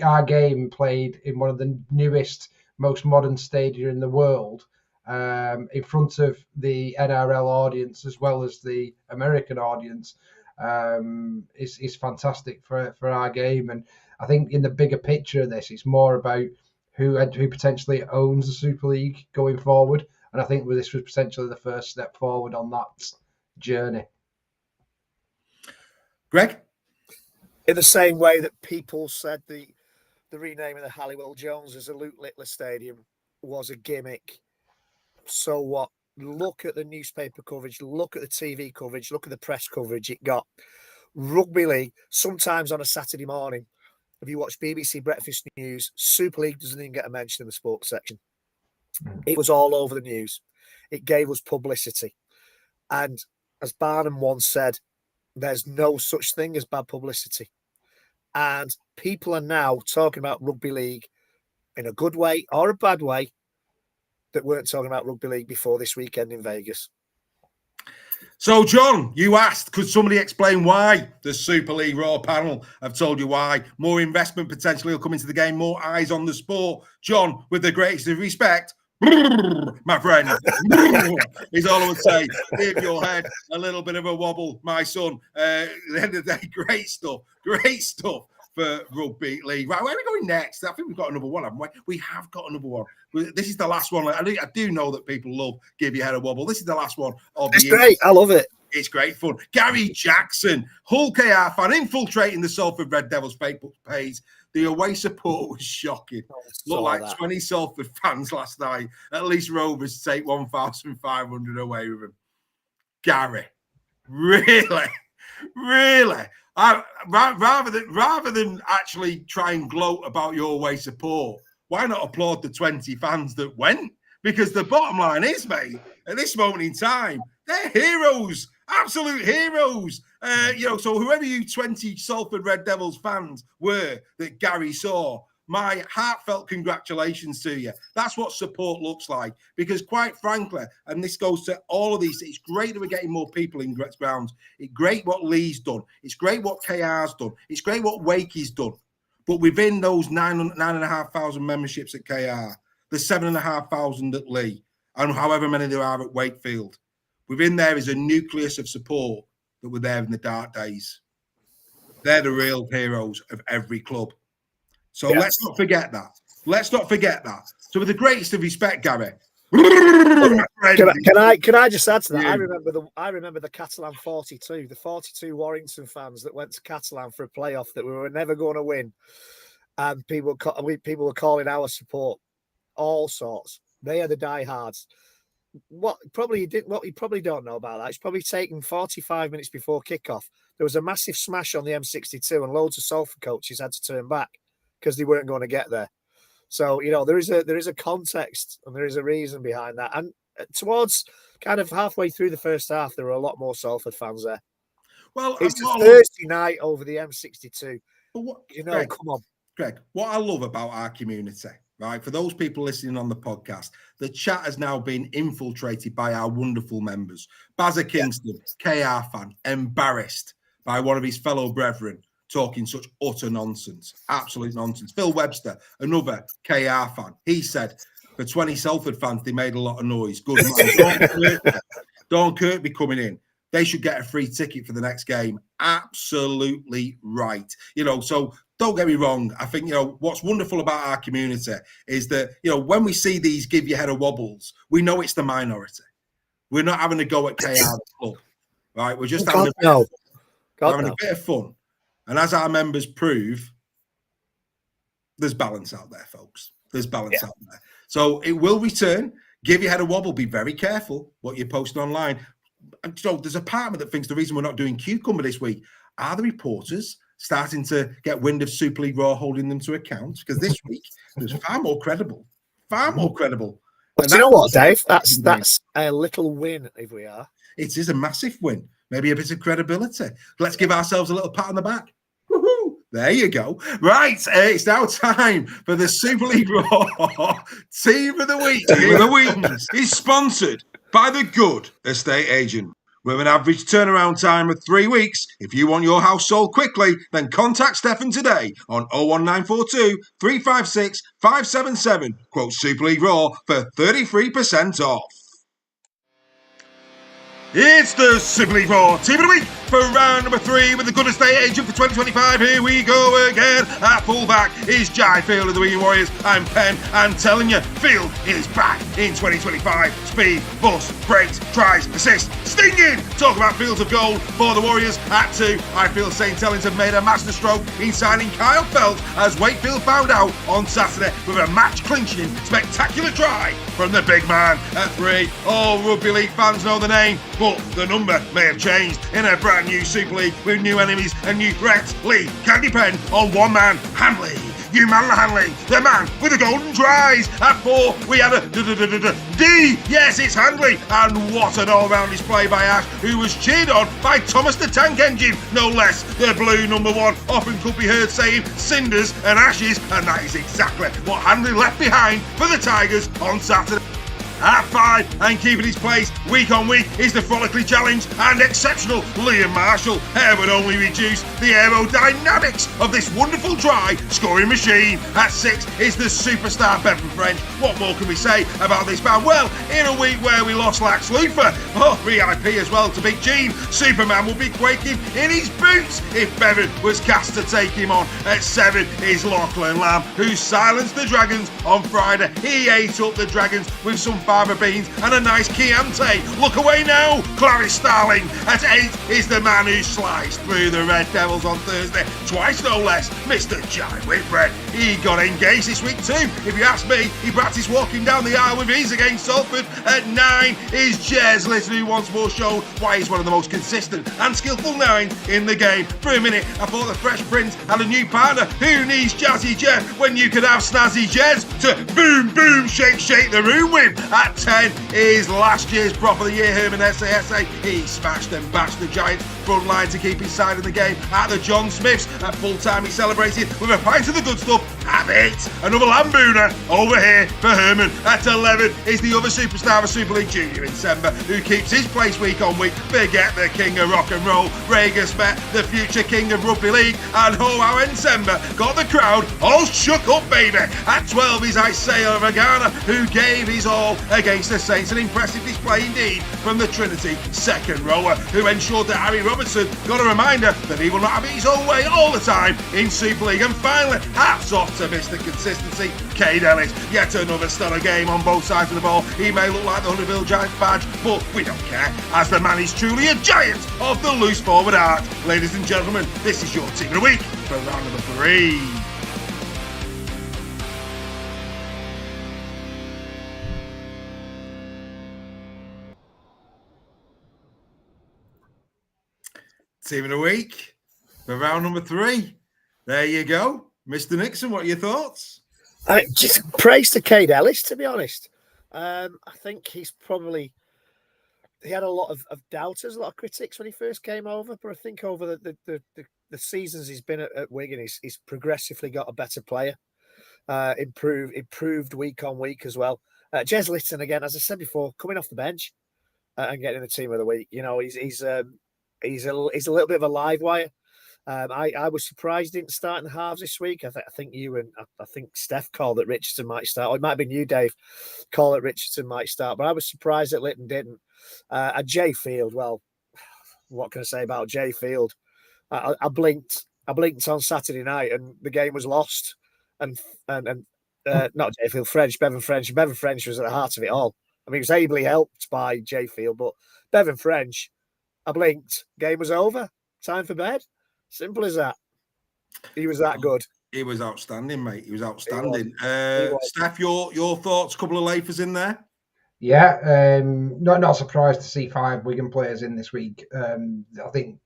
our game played in one of the newest, most modern stadia in the world, in front of the NRL audience as well as the American audience, is fantastic for our game. And I think in the bigger picture of this, it's more about who potentially owns the Super League going forward. And I think this was potentially the first step forward on that journey. Greg? In the same way that people said the renaming the Halliwell Jones as a Luke Littler Stadium was a gimmick. So what? Look at the newspaper coverage, look at the TV coverage, look at the press coverage it got. Rugby League, sometimes on a Saturday morning, if you watch BBC Breakfast News, Super League doesn't even get a mention in the sports section. It was all over the news. It gave us publicity. And as Barnum once said, there's no such thing as bad publicity. And people are now talking about Rugby League in a good way or a bad way that weren't talking about Rugby League before this weekend in Vegas. So, John, you asked, could somebody explain why the Super League Raw panel have told you why? More investment potentially will come into the game, more eyes on the sport. John, with the greatest of respect, my friend, is all I would say. Give your head a little bit of a wobble, my son. At the end of the day, great stuff for Rugby League. Right, where are we going next? I think we've got another one, haven't we? We have got another one. This is the last one. I do know that people love Give Your Head a Wobble. This is the last one. It's great. I love it. It's great fun. Gary Jackson, Hull KR fan, infiltrating the Salford Red Devils Facebook page. The away support was shocking. Looked like 20 Salford fans last night. At least Rovers take 1,500 away with them. Gary, really? Rather than actually try and gloat about your away support, why not applaud the 20 fans that went? Because the bottom line is, mate, at this moment in time, they're heroes, absolute heroes. So whoever you 20 Salford Red Devils fans were that Gary saw, my heartfelt congratulations to you. That's what support looks like. Because quite frankly, and this goes to all of these, it's great that we're getting more people in grounds. It's great what Lee's done. It's great what KR's done. It's great what Wakey's done. But within those 9,500 memberships at KR, the 7,500 at Lee, and however many there are at Wakefield, within there is a nucleus of support that were there in the dark days. They're the real heroes of every club. So Let's not forget that. So with the greatest of respect, Gary, Can I just add to that? Yeah. I remember the Catalan 42, the 42 Warrington fans that went to Catalan for a playoff that we were never going to win, and people were calling our support all sorts. They are the diehards. What you probably don't know about that, it's probably taken 45 minutes before kickoff. There was a massive smash on the M62, and loads of Salford coaches had to turn back because they weren't going to get there. So, there is a context and there is a reason behind that. And towards kind of halfway through the first half, there were a lot more Salford fans there. Well, it's a Thursday night over the M62. Greg, come on. Greg, what I love about our community, right? For those people listening on the podcast, the chat has now been infiltrated by our wonderful members. Bazza Kingston, KR fan, embarrassed by one of his fellow brethren talking such utter nonsense, absolute nonsense. Phil Webster, another KR fan, he said, for 20 Salford fans, they made a lot of noise. Good man. Dawn Kirkby coming in. They should get a free ticket for the next game. Absolutely right. So don't get me wrong. I think, what's wonderful about our community is that, when we see these give your head a wobbles, we know it's the minority. We're not having a go at KR club, right? We're just having a bit of fun. And as our members prove, there's balance out there, folks. There's balance out there. So it will return. Give your head a wobble. Be very careful what you're posting online. And so there's a part of me that thinks the reason we're not doing Cucumber this week are the reporters starting to get wind of Super League Raw holding them to account, because this week it was far more credible. But you know what, Dave? That's a little win if we are. It is a massive win. Maybe a bit of credibility. Let's give ourselves a little pat on the back. Woohoo! There you go. Right, it's now time for the Super League Raw Team of the Week. Team of the Week is sponsored by The Good Estate Agent. With an average turnaround time of 3 weeks, if you want your house sold quickly, then contact Stefan today on 01942 356 577. Quote Super League Raw for 33% off. It's the Super League Raw Team of the Week for round number 3 with the Good Estate Agent for 2025. Here we go again. At fullback is Jai Field of the Wigan Warriors. I'm Penn. I'm telling you, Field is back in 2025. Speed, bust, breaks, tries, assists, stinging. Talk about fields of gold for the Warriors. At 2, I feel St. Helens have made a masterstroke in signing Kyle Felt, as Wakefield found out on Saturday with a match-clinching spectacular try from the big man. At 3, all Rugby League fans know the name, but the number may have changed in a brand new Super League with new enemies and new threats. Lee can depend on one man, Hanley. You man Hanley, the man with the golden tries. At 4, we had a D. Yes, it's Hanley. And what an all-round display by Ash, who was cheered on by Thomas the Tank Engine, no less. The blue number 1 often could be heard saying cinders and ashes, and that is exactly what Hanley left behind for the Tigers on Saturday. At 5, and keeping his place week on week, is the frolically challenged and exceptional Liam Marshall. Hair would only reduce the aerodynamics of this wonderful try scoring machine. At 6 is the superstar Bevan French. What more can we say about this man? Well, in a week where we lost Lax Lufa, RIP as well to Big Gene, Superman will be quaking in his boots if Bevan was cast to take him on. At 7 is Lachlan Lamb, who silenced the Dragons on Friday. He ate up the Dragons with some fava beans and a nice Chianti. Look away now, Clarice Starling. At 8 is the man who sliced through the Red Devils on Thursday, twice no less, Mr. Jai Whitbread. He got engaged this week too. If you ask me, he practiced walking down the aisle with ease against Salford. At 9 is Jez Litton, who once more showed why he's one of the most consistent and skillful 9s in the game. For a minute, I thought the Fresh Prince had a new partner. Who needs Jazzy Jeff when you could have Snazzy Jez to boom, boom, shake, shake the room with? At 10 is last year's prop of the year, Herman Essa. He smashed and bashed the Giants front line to keep his side in the game. At the John Smiths, at full time he celebrated with a pint of the good stuff. At 8, another Lambooner over here for Herman. At 11 is the other superstar of Super League Junior in December, who keeps his place week on week. Forget the king of rock and roll, Regas met the future king of Rugby League, and our December got the crowd all shook up, baby. At 12 is Isaiah Vagana, who gave his all against the Saints. An impressive display indeed from the Trinity second rower, who ensured that Harry Robertson got a reminder that he will not have it his own way all the time in Super League. And finally, absolutely off to Mr. Consistency, Cade Ellis. Yet another stellar game on both sides of the ball. He may look like the Huddersfield Giants badge, but we don't care, as the man is truly a giant of the loose forward art. Ladies and gentlemen, this is your team of the week for round number 3. Team of the week for round number 3. There you go. Mr. Nixon, what are your thoughts? Just praise to Cade Ellis, to be honest. I think he had a lot of doubters, a lot of critics when he first came over, but I think over the seasons he's been at Wigan, he's progressively got a better player, improved week on week as well. Jez Litton, again, as I said before, coming off the bench and getting the team of the week. You know, he's a little bit of a live wire. I was surprised he didn't start in the halves this week. I think you and I think Steph called that Richardson might start, or it might have been you, Dave, called that Richardson might start. But I was surprised that Litton didn't. And Jay Field, well, what can I say about Jay Field? I blinked on Saturday night, and the game was lost. And not Jay Field, Bevan French. Bevan French was at the heart of it all. I mean, he was ably helped by Jay Field, but Bevan French, I blinked, game was over, time for bed. Simple as that. He was that good. He was outstanding, mate. He was outstanding. He was. Steph, your thoughts? A couple of lafers in there. Yeah, not surprised to see 5 Wigan players in this week. I think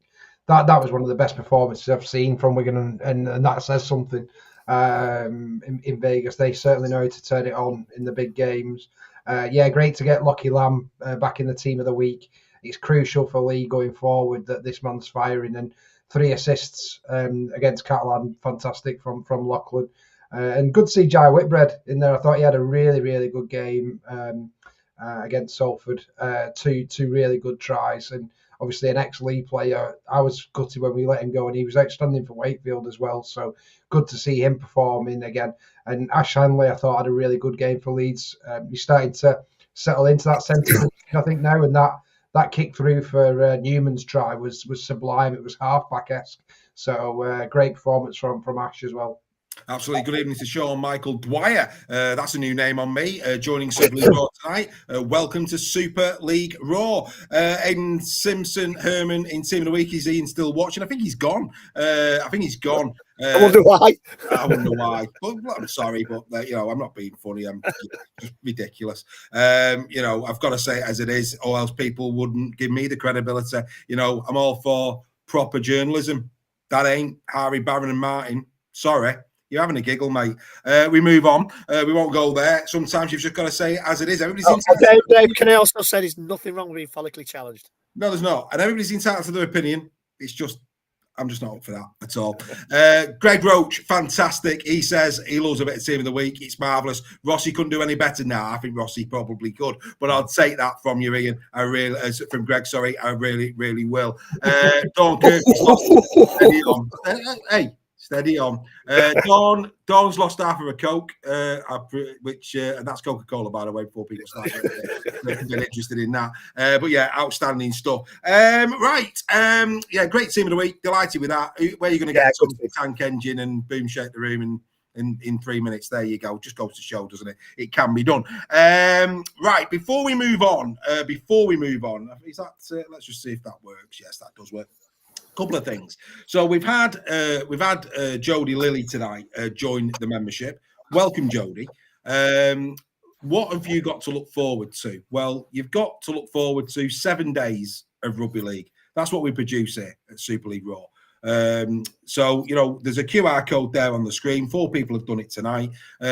that was one of the best performances I've seen from Wigan, and that says something. In Vegas, they certainly know how to turn it on in the big games. Great to get Lockie Lamb back in the team of the week. It's crucial for Lee going forward that this man's firing, and 3 assists against Catalan, fantastic from Lachlan. And good to see Jai Whitbread in there. I thought he had a really, really good game against Salford. Two really good tries, and obviously an ex-Lee player. I was gutted when we let him go, and he was outstanding for Wakefield as well. So good to see him performing again. And Ash Hanley, I thought, had a really good game for Leeds. He's starting to settle into that centre, I think, now, and that kick through for Newman's try was sublime. It was halfback-esque. So great performance from Ash as well. Absolutely. Good evening to Sean Michael Dwyer. That's a new name on me. Joining Super League Raw tonight. Welcome to Super League Raw. Aidan Simpson Herman in Team of the Week. Is Ian still watching? I think he's gone. I wonder why. I wonder why. But I'm sorry, but I'm not being funny. I'm just ridiculous. I've got to say it as it is, or else people wouldn't give me the credibility. I'm all for proper journalism. That ain't Harry, Barron, and Martin. Sorry. You're having a giggle, mate. We move on. We won't go there. Sometimes you've just got to say it as it is. Everybody's entitled. Dave, can I also say there's nothing wrong with being follically challenged? No, there's not. And everybody's entitled to their opinion. It's just, I'm just not up for that at all. Greg Roach, fantastic. He says he loves a bit of Team of the Week. It's marvellous. Rossi couldn't do any better now. I think Rossi probably could. But I'll take that from you, Ian. From Greg, sorry. I really, really will. Dawn Kirby's lost. Steady on. Hey. Steady on. Dawn's lost half of a Coke, which and that's Coca-Cola, by the way, before people start getting interested in that. But yeah, outstanding stuff. Right. Great Team of the Week. Delighted with that. Where are you going to get some tank engine and boom shake the room in 3 minutes? There you go. Just goes to show, doesn't it? It can be done. Right. Before we move on, is that? Let's just see if that works. Yes, that does work. Couple of things. So we've had Jodie Lilly tonight join the membership. Welcome, Jodie. What have you got to look forward to? Well, you've got to look forward to 7 days of rugby league. That's what we produce here at Super League Raw. So there's a QR code there on the screen. 4 people have done it tonight.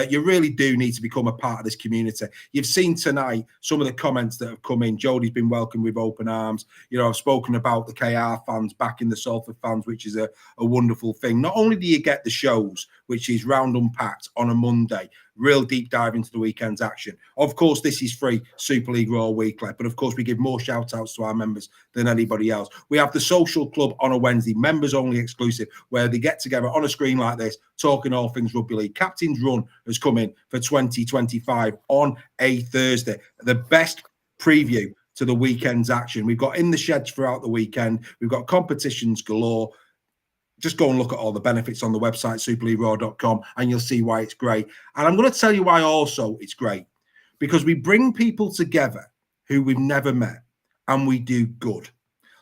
You really do need to become a part of this community. You've seen tonight some of the comments that have come in. Jodie's been welcomed with open arms. I've spoken about the KR fans backing the Salford fans, which is a wonderful thing. Not only do you get the shows, which is Round Unpacked on a Monday, real deep dive into the weekend's action. Of course, this is free, Super League Raw Weekly, but of course we give more shout outs to our members than anybody else. We have the Social Club on a Wednesday, members only exclusive, where they get together on a screen like this, talking all things rugby league. Captain's Run has come in for 2025 on a Thursday. The best preview to the weekend's action. We've got in the sheds throughout the weekend. We've got competitions galore. just go and look at all the benefits on the website, superleagueraw.com, and you'll see why it's great. And I'm going to tell you why also it's great. Because we bring people together who we've never met, and we do good.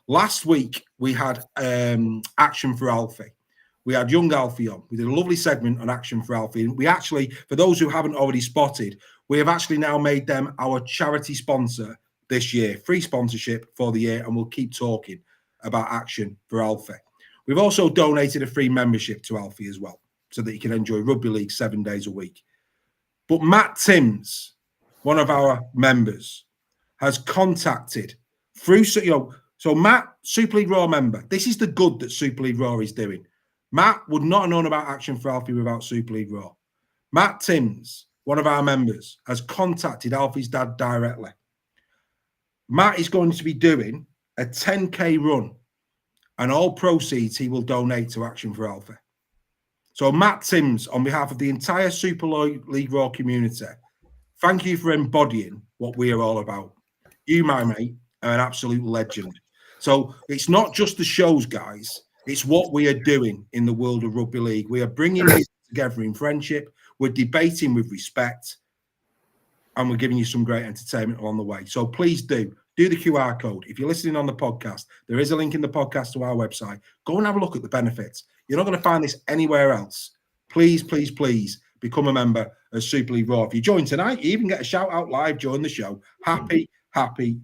Last week, we had Action for Alfie. We had young Alfie on. We did a lovely segment on Action for Alfie. And we actually, for those who haven't already spotted, we have actually now made them our charity sponsor this year. Free sponsorship for the year, and we'll keep talking about Action for Alfie. We've also donated a free membership to Alfie as well, so that you can enjoy Rugby League 7 days a week. But Matt Timms, one of our members, has contacted through, so Matt, Super League Raw member, this is the good that Super League Raw is doing. Matt would not have known about Action for Alfie without Super League Raw. Matt Timms, one of our members, has contacted Alfie's dad directly. Matt is going to be doing a 10K run, and all proceeds he will donate to Action for Alfie. So Matt Timms, on behalf of the entire Super League Raw community, thank you for embodying what we are all about. You, my mate, are an absolute legend. So it's not just the shows, guys. It's what we are doing in the world of rugby league. We are bringing it together in friendship. We're debating with respect, and we're giving you some great entertainment along the way. So please do the QR code. If you're listening on the podcast, there is a link in the podcast to our website. Go and have a look at the benefits. You're not going to find this anywhere else. Please, please, please become a member of Super League Raw. If you join tonight, you even get a shout out live during the show. Happy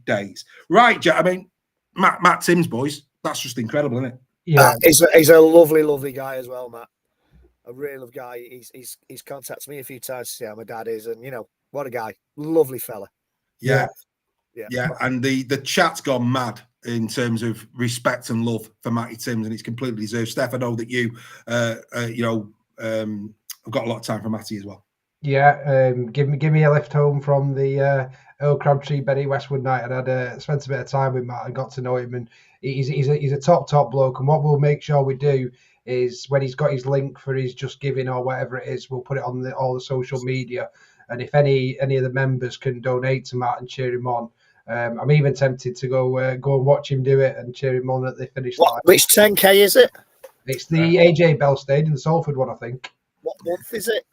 days. Right, I mean, Matt Timms, boys, that's just incredible, isn't it? Yeah, he's a lovely guy as well, Matt. A real guy. He's contacted me a few times to see how my dad is, and what a guy, lovely fella. Yeah. And the chat's gone mad in terms of respect and love for Matty Timms, and it's completely deserved. Steph, I know that you, I've got a lot of time for Matty as well. Yeah, give me a lift home from the Earl Crabtree Benny Westwood night, and I'd spent a bit of time with Matt and got to know him, and he's a top bloke. And what we'll make sure we do is when he's got his link for his Just Giving or whatever it is, we'll put it on all the social media. And if any of the members can donate to Matt and cheer him on, I'm even tempted to go and watch him do it and cheer him on at the finish line. Which 10K is it? It's the AJ Bell Stadium, the Salford one, I think. What month is it?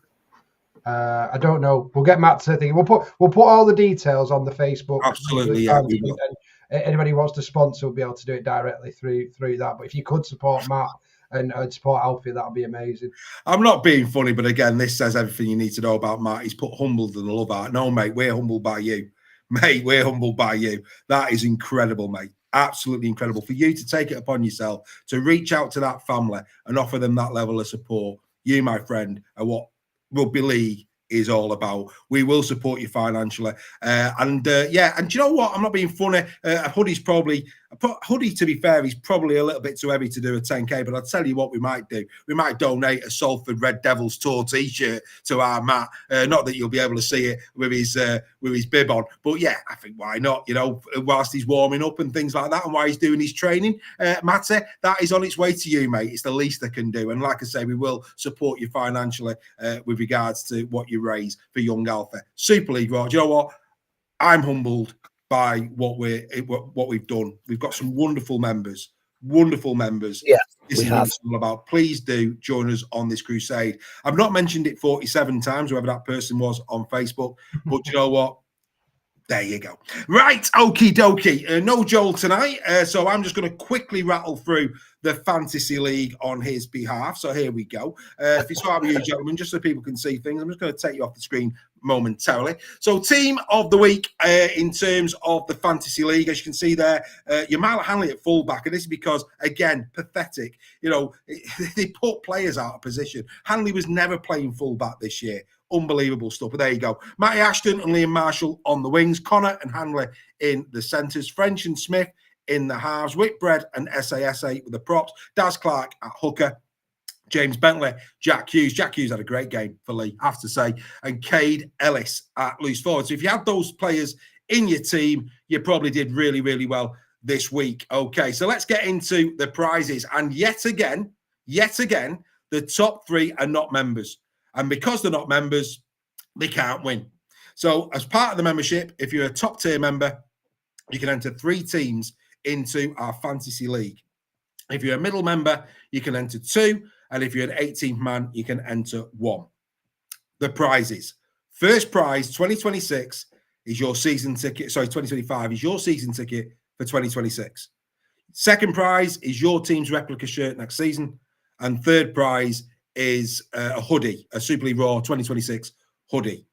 I don't know. We'll get Matt to think. We'll put all the details on the Facebook. Absolutely, yeah. We will. And anybody who wants to sponsor will be able to do it directly through that. But if you could support Matt and support Alfie, that'd be amazing. I'm not being funny, but again, this says everything you need to know about Matt. He's put humbled and love art. No, mate, we're humbled by you. Mate, we're humbled by you. That is incredible, mate. Absolutely incredible. For you to take it upon yourself, to reach out to that family and offer them that level of support. You, my friend, are what Rugby League is all about. We will support you financially. And do you know what? I'm not being funny. A hoodie, to be fair, is probably a little bit too heavy to do a 10K, but I'll tell you what we might do. We might donate a Salford Red Devils tour t-shirt to our Matt. Not that you'll be able to see it with his bib on, but yeah, I think why not? Whilst he's warming up and things like that, and while he's doing his training, Matty, that is on its way to you, mate. It's the least I can do. And like I say, we will support you financially with regards to what you raise for young Alfie. Super League Raw. Do you know what? I'm humbled by what we've done. We've got some wonderful members. Yeah, this is what it's all about. Please do join us on this crusade. I've not mentioned it 47 times, whoever that person was on Facebook, but you know what? There you go. Right, okie dokie. No Joel tonight, so I'm just going to quickly rattle through the Fantasy League on his behalf. So here we go. If it's all right with you, gentlemen, just so people can see things, I'm just going to take you off the screen momentarily. So team of the week in terms of the Fantasy League, as you can see there, Yamala Hanley at fullback, and this is because, again, pathetic. They put players out of position. Hanley was never playing fullback this year. Unbelievable stuff. But there you go. Matty Ashton and Liam Marshall on the wings. Connor and Hanley in the centres. French and Smith in the halves. Whitbread and SASA with the props. Daz Clark at hooker. James Bentley, Jack Hughes. Jack Hughes had a great game for Lee, I have to say. And Cade Ellis at loose forward. So if you had those players in your team, you probably did really, really well this week. Okay, so let's get into the prizes. And yet again, the top three are not members. And because they're not members, they can't win. So as part of the membership, if you're a top tier member, you can enter 3 teams into our Fantasy League. If you're a middle member, you can enter 2. And if you're an 18th man, you can enter 1. The prizes. First prize, 2026, is your season ticket. Sorry, 2025 is your season ticket for 2026. Second prize is your team's replica shirt next season. And third prize is a hoodie, a Super League Raw 2026 hoodie.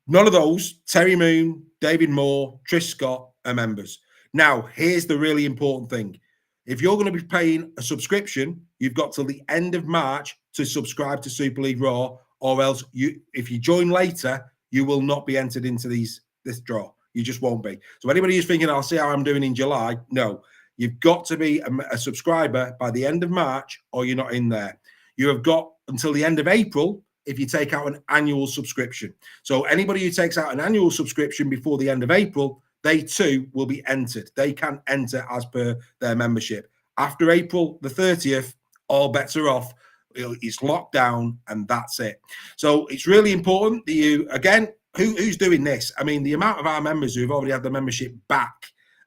None of those, Terry Moon, David Moore, Trish Scott, are members. Now, here's the really important thing. If you're going to be paying a subscription, you've got till the end of March to subscribe to Super League Raw, or else if you join later, you will not be entered into this draw. You just won't be. So anybody who's thinking, I'll see how I'm doing in July, no. You've got to be a subscriber by the end of March, or you're not in there. You have got until the end of April if you take out an annual subscription. So anybody who takes out an annual subscription before the end of April, they too will be entered. They can enter as per their membership. After April the 30th, all bets are off. It's locked down, and that's it. So it's really important that you, again, who's doing this? I mean, the amount of our members who've already had the membership back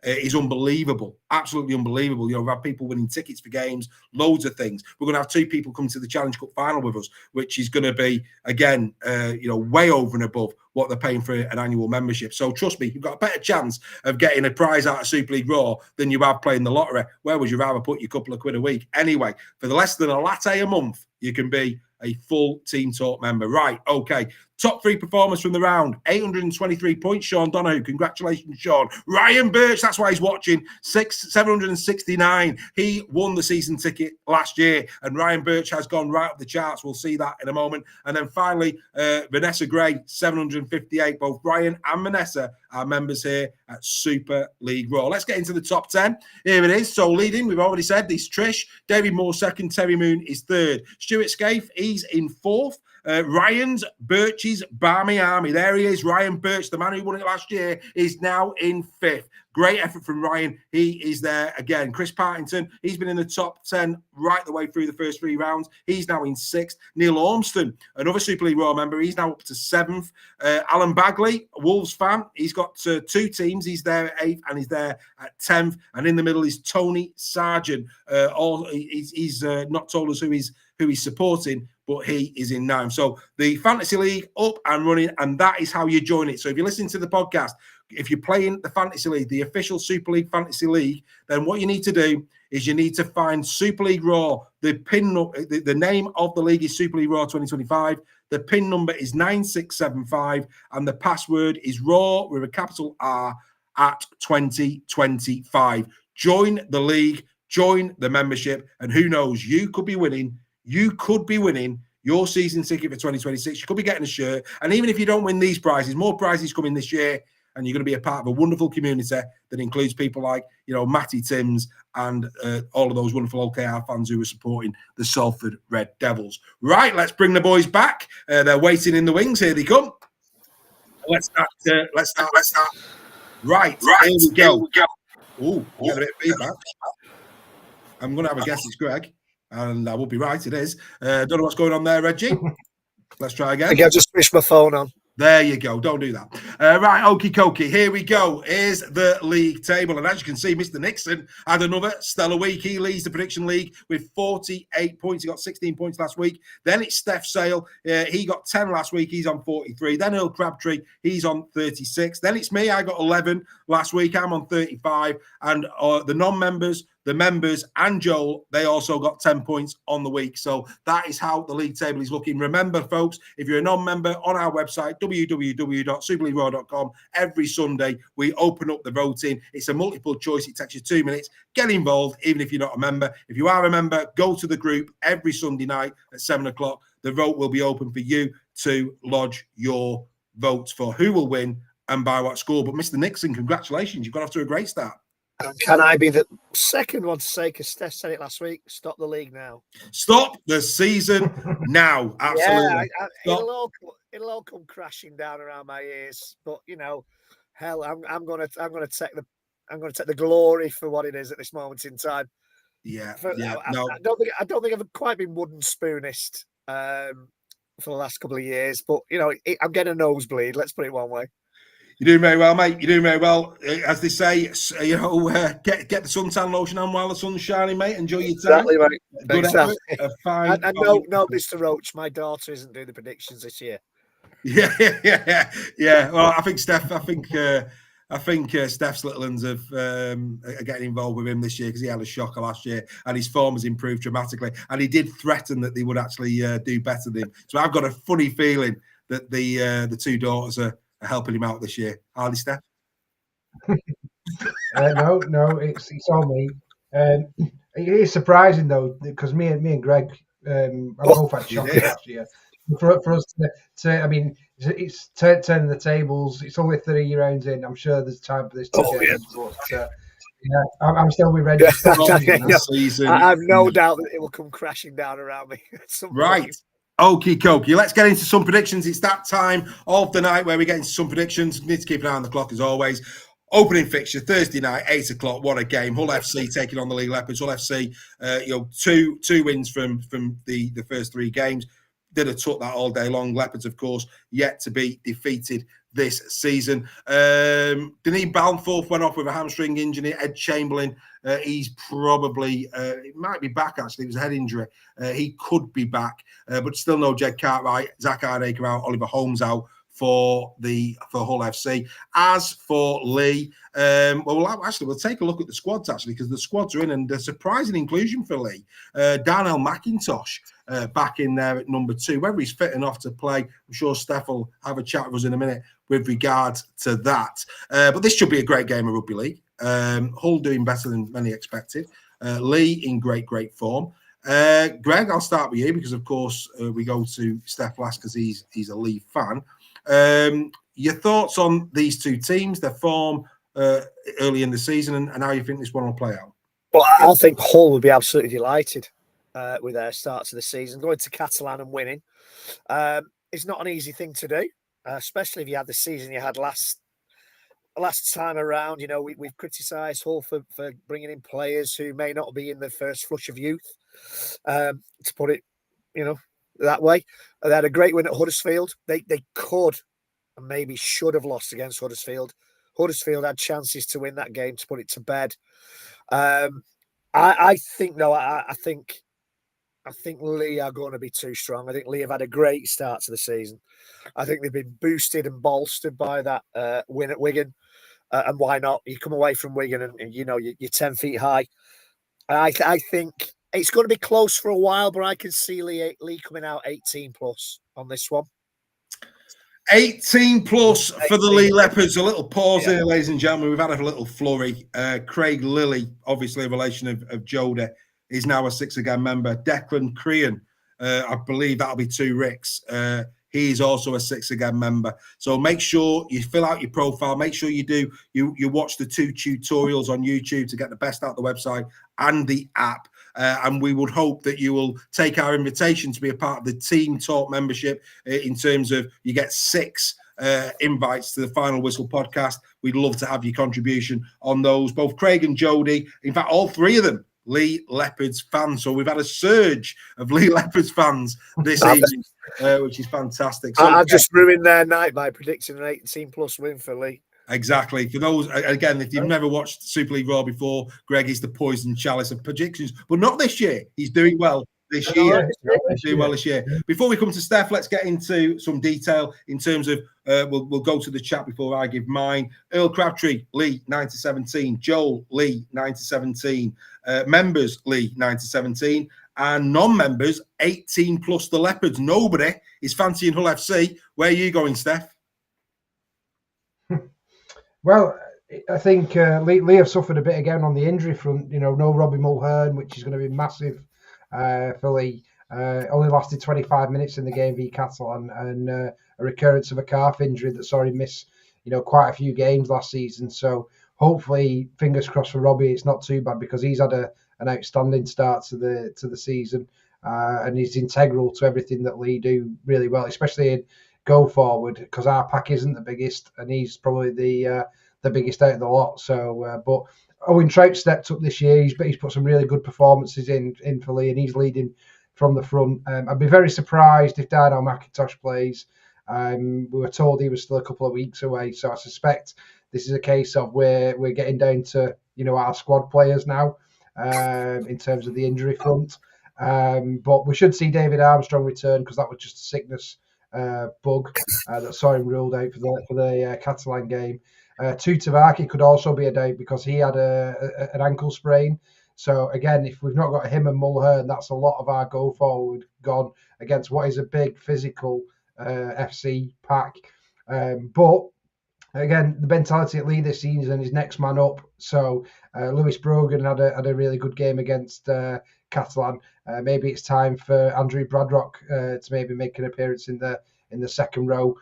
is unbelievable, absolutely unbelievable. You know, we've had people winning tickets for games, loads of things. We're going to have 2 people come to the Challenge Cup final with us, which is going to be, again, way over and above what they're paying for an annual membership. So trust me, you've got a better chance of getting a prize out of Super League Raw than you have playing the lottery. Where would you rather put your couple of quid a week? Anyway, for the less than a latte a month, you can be a full Team Talk member. Right, okay. Top 3 performers from the round. 823 points, Sean Donahue. Congratulations, Sean. Ryan Birch, that's why he's watching. 769. He won the season ticket last year, and Ryan Birch has gone right up the charts. We'll see that in a moment. And then finally, Vanessa Gray, 758. Both Ryan and Vanessa are members here at Super League Raw. Let's get into the top 10. Here it is. So leading, we've already said, this Trish. David Moore second. Terry Moon is third. Stuart Scaife, he's in fourth. Ryan's Birch's Barmy Army. There he is. Ryan Birch, the man who won it last year, is now in fifth. Great effort from Ryan. He is there again. Chris Partington, he's been in the top 10 right the way through the first 3 rounds. He's now in 6th. Neil Ormston, another Super League Raw member, he's now up to 7th. Alan Bagley, Wolves fan, he's got 2 teams. He's there at 8th and he's there at 10th. And in the middle is Tony Sargent. He's not told us who he's supporting, but he is in 9th. So the Fantasy League up and running, and that is how you join it. So if you're listening to the podcast, if you're playing the Fantasy League, the official Super League Fantasy League, then what you need to do is you need to find Super League Raw. The name of the league is Super League Raw 2025. The pin number is 9675, and the password is RAW with a capital R at 2025. Join the league, join the membership, and who knows, you could be winning your season ticket for 2026. You could be getting a shirt. And even if you don't win these prizes, more prizes coming this year, and you're going to be a part of a wonderful community that includes people like, Matty Timms and all of those wonderful OKR fans who are supporting the Salford Red Devils. Right, let's bring the boys back. They're waiting in the wings. Here they come. Let's start. Right, here we go. Oh, get a bit of feedback. I'm going to have a guess it's Greg. And I will be right, it is. Don't know what's going on there, Reggie. Let's try again. I think I just switched my phone on. There you go. Don't do that. Right, okie dokie. Here we go. Here's the league table. And as you can see, Mr. Nixon had another stellar week. He leads the prediction league with 48 points. He got 16 points last week. Then it's Steph Sale. He got 10 last week. He's on 43. Then Earl Crabtree. He's on 36. Then it's me. I got 11 last week. I'm on 35. And the non-members, the members, and Joel, they also got 10 points on the week. So that is how the league table is looking. Remember, folks, if you're a non-member, on our website, www.superleagueraw.com, every Sunday, we open up the voting. It's a multiple choice. It takes you 2 minutes. Get involved, even if you're not a member. If you are a member, go to the group every Sunday night at 7 o'clock. The vote will be open for you to lodge your votes for who will win and by what score. But Mr. Nixon, congratulations. You've got off to a great start. Can I be the second one to say, because Steph said it last week, stop the league now. Stop the season now. Absolutely. Yeah, it'll all come crashing down around my ears. But hell, I'm gonna take the glory for what it is at this moment in time. Yeah. I don't think I've quite been wooden spoonist for the last couple of years, but I'm getting a nosebleed. Let's put it one way. You're doing very well, mate. You're doing very well. As they say, get the suntan lotion on while the sun's shining, mate. Enjoy your time. Exactly, mate. Good Exactly. effort. A fine. And no, Mr. Roach, my daughter isn't doing the predictions this year. Yeah. Well, I think Steph's little ones are getting involved with him this year because he had a shocker last year and his form has improved dramatically. And he did threaten that they would actually do better than him. So I've got a funny feeling that the two daughters are helping him out this year. Harley, Steph? No, it's all me. It is surprising though because me and Greg, both had shockers last year. For us to I mean, it's turning the tables. It's only 3 rounds in. I'm sure there's time for this to change. But yeah, I'm still ready. I have no doubt that it will come crashing down around me at some point. Okie dokie. Let's get into some predictions. It's that time of the night where we get into some predictions. We need to keep an eye on the clock as always. Opening fixture Thursday night, 8 o'clock. What a game! Hull FC taking on the League Leopards. Hull FC, two wins from the first 3 games. Did a took that all day long. Leopards, of course, yet to be defeated this season. Denis Balmforth went off with a hamstring injury. Ed Chamberlain, he's probably, it might be back actually. It was a head injury. He could be back, but still no Jed Cartwright. Zach Hardacre out. Oliver Holmes out for Hull FC. As for Lee, we'll take a look at the squads actually because the squads are in and a surprising inclusion for Lee. Darnell McIntosh back in there at number 2. Whether he's fit enough to play, I'm sure Steph will have a chat with us in a minute with regards to that. But this should be a great game of rugby league. Hull doing better than many expected. Lee in great form. Greg, I'll start with you because of course we go to Steph last because he's a Lee fan. Your thoughts on these two teams, their form early in the season, and how you think this one will play out? Well, I think Hull would be absolutely delighted with their start to the season. Going to Catalan and winning is not an easy thing to do, especially if you had the season you had last time around. You know, we've criticised Hull for bringing in players who may not be in the first flush of youth, to put it, that way. They had a great win at Huddersfield. They could and maybe should have lost against Huddersfield. Huddersfield had chances to win that game to put it to bed. I think Lee are going to be too strong. I think Lee have had a great start to the season. I think they've been boosted and bolstered by that win at Wigan. And why not? You come away from Wigan and you're 10 feet high. I think it's going to be close for a while, but I can see Lee coming out 18 plus on this one. 18 plus for the Lee Leopards. A little pause here, ladies and gentlemen. We've had a little flurry. Craig Lilly, obviously a relation of Jodie, is now a 6 again member. Declan Crean, I believe that'll be 2 Ricks. He's also a 6 again member. So make sure you fill out your profile. Make sure you watch the 2 tutorials on YouTube to get the best out of the website and the app. And we would hope that you will take our invitation to be a part of the Team Talk membership in terms of you get 6 invites to the Final Whistle podcast. We'd love to have your contribution on those. Both Craig and Jodie, in fact, all 3 of them, Lee Leopards fans. So we've had a surge of Lee Leopards fans this evening, which is fantastic. So, I've just ruined their night by predicting an 18 plus win for Lee. Exactly. For those, again, if you've never watched Super League Raw before, Greg is the poison chalice of predictions, but not this year. He's doing well this year. He's doing well this year. Before we come to Steph, let's get into some detail in terms of, we'll go to the chat before I give mine. Earl Crabtree, Lee, 9-17. Joel, Lee, 9-17. Members, Lee, 9-17. And non-members, 18 plus the Leopards. Nobody is fancying Hull FC. Where are you going, Steph? Well, I think Lee have suffered a bit again on the injury front. No Robbie Mulhern, which is going to be massive for Lee. Only lasted 25 minutes in the game v Catalan, and a recurrence of a calf injury that saw him miss, quite a few games last season. So hopefully, fingers crossed for Robbie, it's not too bad because he's had an outstanding start to the season, and he's integral to everything that Lee do really well, especially in go forward, because our pack isn't the biggest and he's probably the biggest out of the lot. So but Owen Trout stepped up this year. He's put some really good performances in for Lee, and he's leading from the front. I'd be very surprised if Darnell McIntosh plays. We were told he was still a couple of weeks away, so I suspect this is a case of we're getting down to our squad players now in terms of the injury front. But we should see David Armstrong return because that was just a sickness bug that saw him ruled out for the Catalan game. Tutavaki could also be a doubt because he had an ankle sprain. So again, if we've not got him and Mulhern, that's a lot of our go forward gone against what is a big physical FC pack. But again, the mentality at Leigh this season is next man up. So Lewis Brogan had a really good game against Catalan. Maybe it's time for Andrew Bradrock to maybe make an appearance in the second row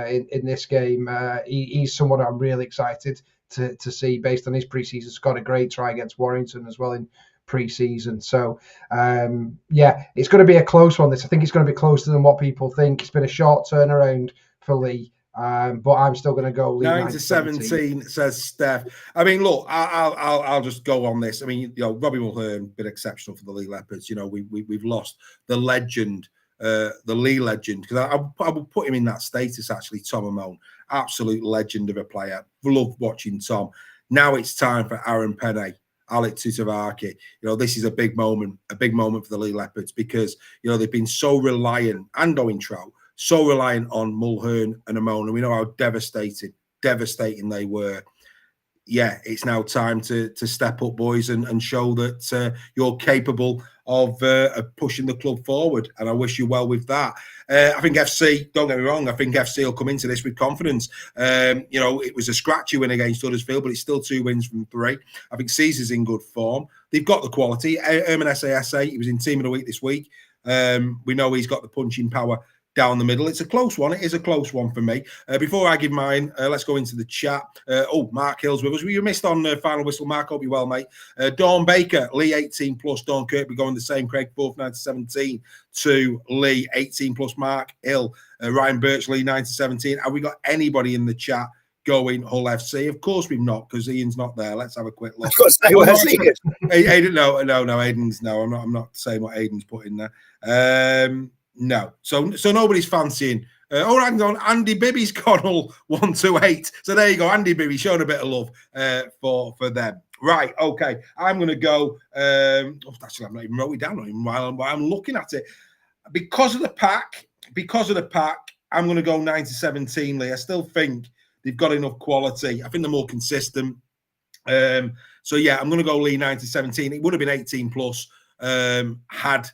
in this game. He's someone I'm really excited to see based on his pre-season. Scored a great try against Warrington as well in pre-season. So it's going to be a close one. I think it's going to be closer than what people think. It's been a short turnaround for Leigh. But I'm still going to go Leigh 9-17, says Steph. I mean, look, I'll just go on this. I mean, Robbie Mulhern been exceptional for the Leigh Leopards. We've lost the legend, the Leigh legend, because I would put him in that status actually. Tom Amon, absolute legend of a player. Love watching Tom. Now it's time for Aaron Penne, Alec Tutavaki. This is a big moment for the Leigh Leopards because they've been so reliant, and Owen Trout, so reliant on Mulhern and Amon, and we know how devastating they were. Yeah, it's now time to step up, boys, and show that you're capable of pushing the club forward. And I wish you well with that. I think FC, don't get me wrong, I think FC will come into this with confidence. It was a scratchy win against Huddersfield, but it's still 2 wins from 3. I think Caesar's in good form. They've got the quality. Erman Sasa, he was in Team of the Week this week. We know he's got the punching power down the middle. It's a close one. It is a close one for me. Before I give mine, let's go into the chat. Mark Hill's with us. You missed on Final Whistle. Mark, hope you're well, mate. Dawn Baker, Leigh 18 plus. Dawn Kirkby going the same. Craig 4th, 9-17 to Leigh 18 plus. Mark Hill, Ryan Birch, Leigh 9-17. Have we got anybody in the chat going Hull FC? Of course we've not, because Ian's not there. Let's have a quick look. Aidan, no, Aidan's no. I'm not saying what Aidan's put in there. No, so nobody's fancying. Hang on, Andy Bibby's gone Hull 1-8. So there you go, Andy Bibby showing a bit of love for them. Right, okay. I'm going to go. Actually, I've not even wrote it down while I'm looking at it. Because of the pack, I'm going to go 9-17. Leigh. I still think they've got enough quality. I think they're more consistent. So yeah, I'm going to go Leigh 9-17. It would have been 18 plus had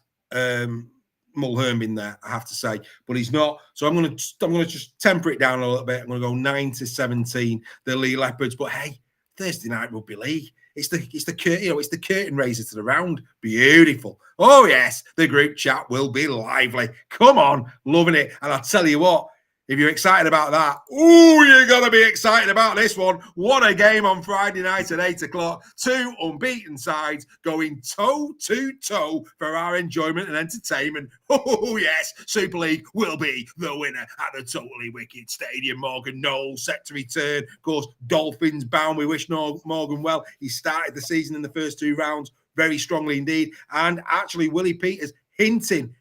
Mulhern been there, I have to say, but he's not. So I'm going to just temper it down a little bit. I'm going to go 9-17, the Leigh Leopards. But hey, Thursday night rugby league. It's the curtain raiser to the round. Beautiful. Oh yes, the group chat will be lively. Come on, loving it. And I'll tell you what, if you're excited about that, you're going to be excited about this one. What a game on Friday night at 8 o'clock. 2 unbeaten sides going toe-to-toe for our enjoyment and entertainment. Oh, yes, Super League will be the winner at the Totally Wicked Stadium. Morgan Knowles set to return. Of course, Dolphins bound. We wish Morgan well. He started the season in the first 2 rounds very strongly indeed. And actually, Willie Peters hinting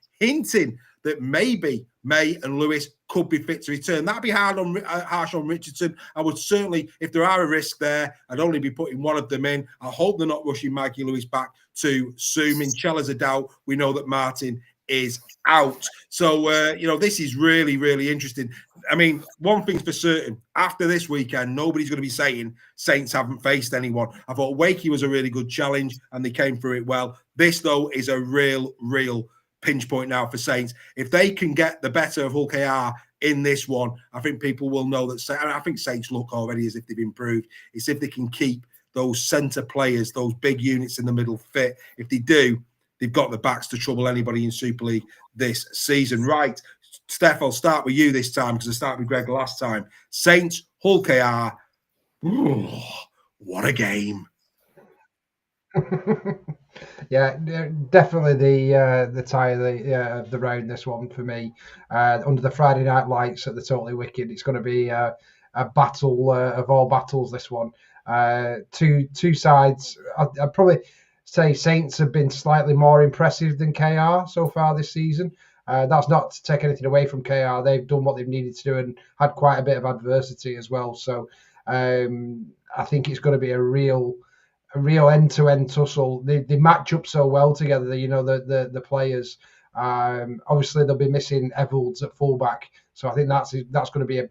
that maybe May and Lewis could be fit to return. That'd be harsh on Richardson. I would certainly, if there are a risk there, I'd only be putting one of them in. I hope they're not rushing Mikey Lewis back too soon. Minchella's a doubt. We know that Martin is out. So, this is really, really interesting. I mean, one thing's for certain. After this weekend, nobody's going to be saying Saints haven't faced anyone. I thought Wakey was a really good challenge and they came through it well. This, though, is a real pinch point now for Saints. If they can get the better of Hull KR in this one, I think people will know that. I think Saints look already as if they've improved. It's if they can keep those centre players, those big units in the middle fit. If they do, they've got the backs to trouble anybody in Super League this season. Right, Steph, I'll start with you this time because I started with Greg last time. Saints, Hull KR. Ooh, what a game. Yeah, definitely the tie of the round, this one for me. Under the Friday night lights at the Totally Wicked, it's going to be a battle of all battles, this one. Two sides. I'd probably say Saints have been slightly more impressive than KR so far this season. That's not to take anything away from KR. They've done what they've needed to do and had quite a bit of adversity as well. So I think it's going to be a real end-to-end tussle. They match up so well together. The players. Obviously, they'll be missing Evolds at fullback, so I think that's going to be a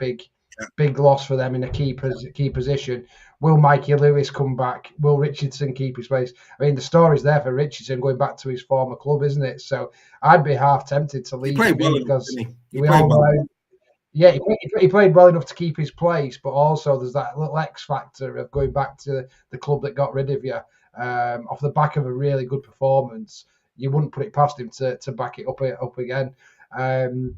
big loss for them in a key position. Will Mikey Lewis come back? Will Richardson keep his place? I mean, the story's there for Richardson going back to his former club, isn't it? So I'd be half tempted to leave him because he played well enough to keep his place, but also there's that little X factor of going back to the club that got rid of you off the back of a really good performance. You wouldn't put it past him to back it up again. It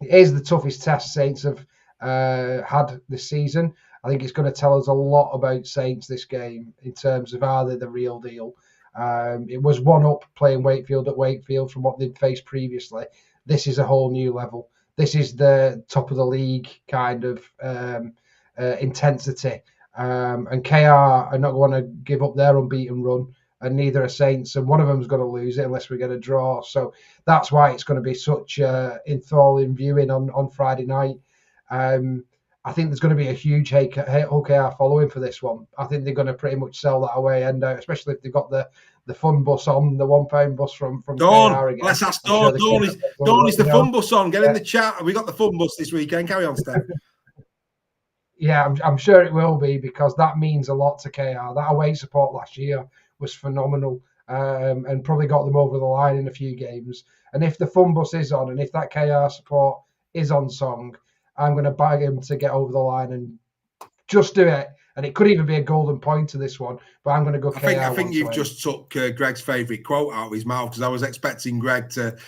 is the toughest test Saints have had this season. I think it's going to tell us a lot about Saints this game in terms of are they the real deal. It was 1-up playing Wakefield at Wakefield from what they'd faced previously. This is a whole new level. This is the top of the league kind of intensity. And KR are not going to give up their unbeaten run, and neither are Saints. And one of them is going to lose it unless we get a draw. So that's why it's going to be such enthralling viewing on Friday night. I think there's going to be a huge OKR following for this one. I think they're going to pretty much sell that away, and especially if they've got the fun bus on, the £1 bus from Dawn. KR again. Let's ask Dawn. Dawn is the fun bus on. Get in the chat. Have we got the fun bus this weekend? Carry on, Steph. Yeah, I'm sure it will be, because that means a lot to KR. That away support last year was phenomenal, and probably got them over the line in a few games. And if the fun bus is on, and if that KR support is on song, I'm going to bag him to get over the line and just do it. And it could even be a golden point to this one, but I'm going to go KR. I think you've just took Greg's favourite quote out of his mouth, because I was expecting Greg to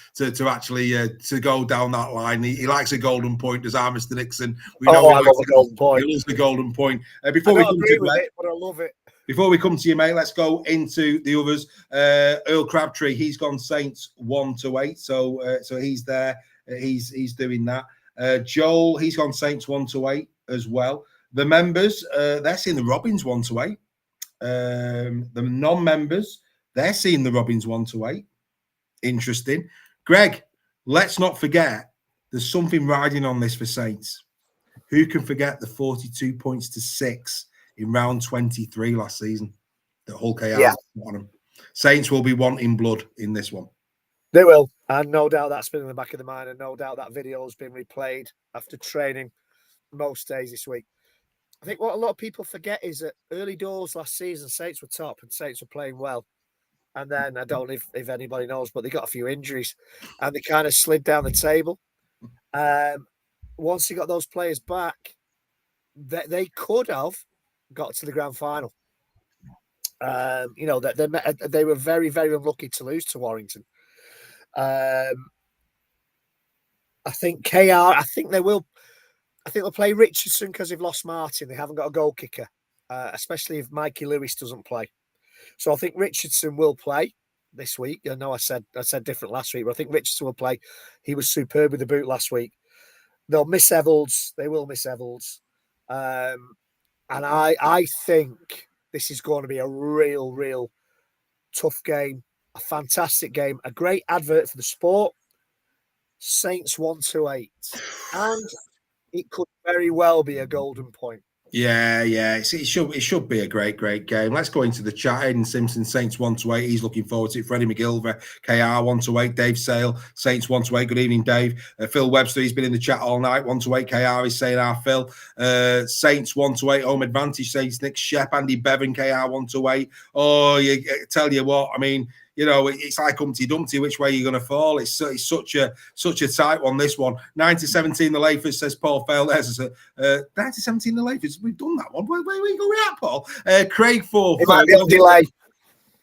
actually to go down that line. He likes a golden point, does our Mr. Nixon. We know I love a golden point. He loves the golden point. Before we come to Greg, but I love it. Before we come to you, mate, let's go into the others. Earl Crabtree, he's gone Saints 1-8, so he's there. He's doing that. Joel, he's gone Saints 1-8 as well. The members, they're seeing the Robins 1-8. The non-members, they're seeing the Robins 1-8. Interesting. Greg, let's not forget, there's something riding on this for Saints. Who can forget the 42 points to 6 in round 23 last season? The Hull KR on them. Saints will be wanting blood in this one. They will. And no doubt that's been in the back of the mind, and no doubt that video has been replayed after training most days this week. I think what a lot of people forget is that early doors last season, Saints were top and Saints were playing well. And then I don't know if anybody knows, but they got a few injuries and they kind of slid down the table. Once they got those players back, they could have got to the grand final. They were very, very unlucky to lose to Warrington. I think KR, I think they'll play Richardson because they've lost Martin. They haven't got a goal kicker, especially if Mikey Lewis doesn't play. So I think Richardson will play this week. I know I said different last week, but I think Richardson will play. He was superb with the boot last week. They'll miss Evolds. They will miss Evolds. And I think this is going to be a real tough game, a fantastic game, a great advert for the sport. Saints 1-8. And it could very well be a golden point. Yeah. It should be a great game. Let's go into the chat. Aidan Simpson, Saints 1-8. He's looking forward to it. Freddie McGilver, KR 1-8. Dave Sale, Saints 1-8. Good evening, Dave. Phil Webster, he's been in the chat all night. 1-8. KR is saying Phil. Saints 1-8. Home advantage. Saints Nick Shep, Andy Bevan, KR 1-8. Oh, tell you what. I mean, it's like Humpty Dumpty, which way you're going to fall. It's such a tight one, this one. 90-17 the Lafers, says Paul Fail. There's 90-17 the Lafers. We've done that one. Where are we going at, Paul? Craig 4. It might be on delay.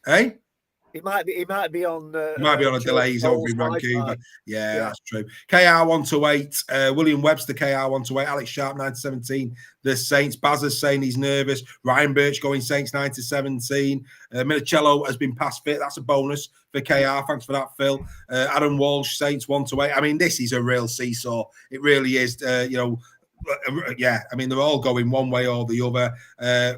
Hey? It might be on. It might be on a delay. He's over in Vancouver. Yeah, that's true. KR 1-8. William Webster, KR 1-8. Alex Sharp 9-17. The Saints. Baz is saying he's nervous. Ryan Birch going Saints 9-17. Minicello has been past fit. That's a bonus for KR. Thanks for that, Phil. Adam Walsh, Saints 1-8. I mean, this is a real seesaw. It really is. Yeah, I mean, they're all going one way or the other.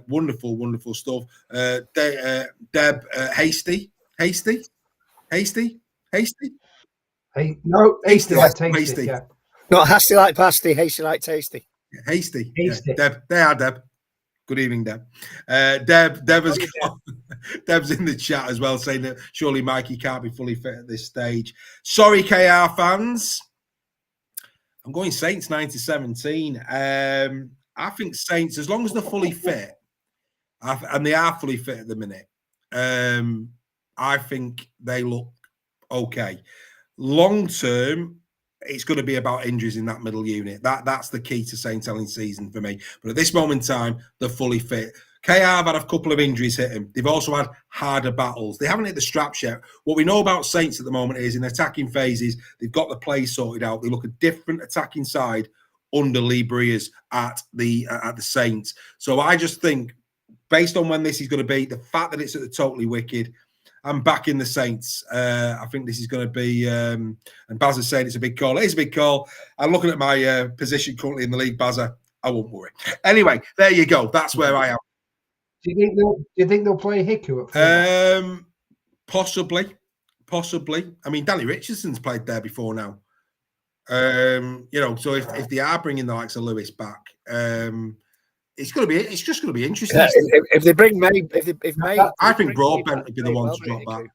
Wonderful stuff. Deb Hasty. Hey, no, hasty like tasty. Yeah. Not hasty like pasty, hasty like tasty. Hasty. Hasty. Yeah. Deb. They are Deb. Good evening, Deb. Deb's in the chat as well, saying that surely Mikey can't be fully fit at this stage. Sorry, KR fans. I'm going Saints 90-17. I think Saints, as long as they're fully fit, and they are fully fit at the minute, I think they look okay. Long term, it's going to be about injuries in that middle unit. That's the key to Saints selling season for me. But at this moment in time, they're fully fit. KR have had a couple of injuries hit him. They've also had harder battles. They haven't hit the straps yet. What we know about Saints at the moment is in attacking phases, they've got the play sorted out. They look a different attacking side under LEABUE at the Saints. So I just think, based on when this is going to be, the fact that it's at the Totally Wicked, I'm backing the Saints. I think this is going to be, and Baz is saying it's a big call. It is a big call. I'm looking at my position currently in the league, Baz. I won't worry. Anyway, there you go. That's where I am. Do you think they'll play Hiku at fullback? Possibly. I mean, Danny Richardson's played there before now. So if they are bringing the likes of Lewis back, it's just going to be interesting. Yeah, if they bring May, if May, I think Broadbent would be the one to drop back.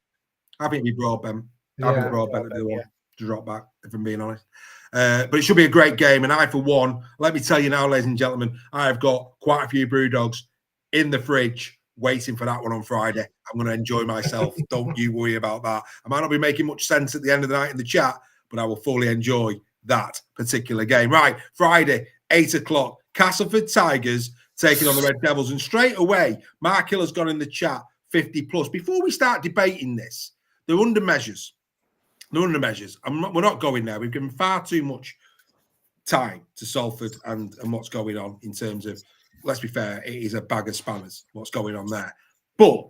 I think it'd be Broadbent. I think Broadbent would be the one to drop back, if I'm being honest. But it should be a great game. And I, for one, let me tell you now, ladies and gentlemen, I have got quite a few brew dogs in the fridge waiting for that one on Friday. I'm going to enjoy myself. Don't you worry about that. I might not be making much sense at the end of the night in the chat, but I will fully enjoy that particular game. Right, Friday, 8 o'clock. Castleford Tigers taking on the Red Devils. And straight away, Mark Hill has gone in the chat, 50 plus. Before we start debating this, they're under measures. We're not going there. We've given far too much time to Salford and what's going on in terms of, let's be fair, it is a bag of spanners, what's going on there. But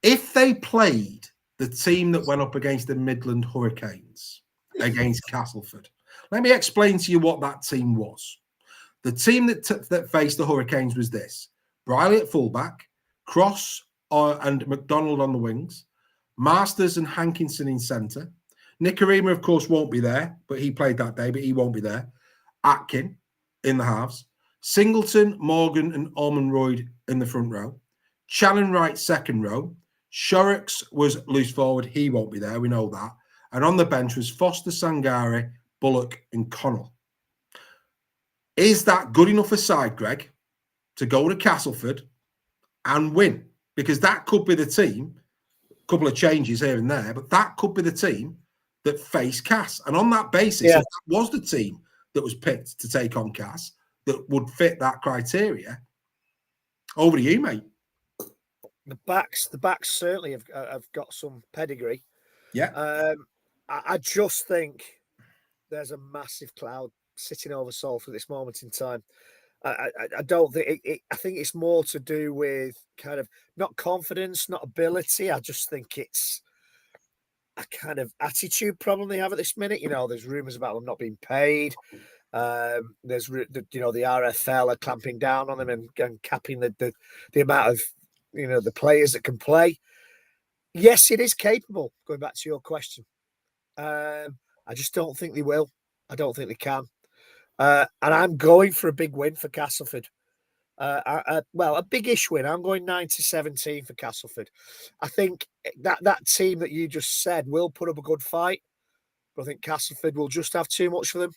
if they played the team that went up against the Midland Hurricanes against Castleford, let me explain to you what that team was. The team that faced the Hurricanes was this: Briley at fullback, Cross and McDonald on the wings, Masters and Hankinson in centre. Nicarima, of course, won't be there, but he played that day, but he won't be there. Atkin in the halves. Singleton, Morgan and Ormonroyd in the front row. Channon Wright, second row. Shorrocks was loose forward. He won't be there. We know that. And on the bench was Foster, Sangare, Bullock and Connell. Is that good enough a side, Greg, to go to Castleford and win? Because that could be the team, a couple of changes here and there, but that could be the team that faced Cass. And on that basis, if that was the team that was picked to take on Cass, that would fit that criteria. Over to you, mate. The backs certainly have got some pedigree. Yeah. I just think there's a massive cloud sitting over Salford at this moment in time. I don't think I think it's more to do with kind of not confidence, not ability. I just think it's a kind of attitude problem they have at this minute. There's rumours about them not being paid. There's the RFL are clamping down on them and capping the amount of the players that can play. Yes, it is capable. Going back to your question, I just don't think they will. I don't think they can. And I'm going for a big win for Castleford. A big-ish win. I'm going 9-17 for Castleford. I think that team that you just said will put up a good fight, but I think Castleford will just have too much for them.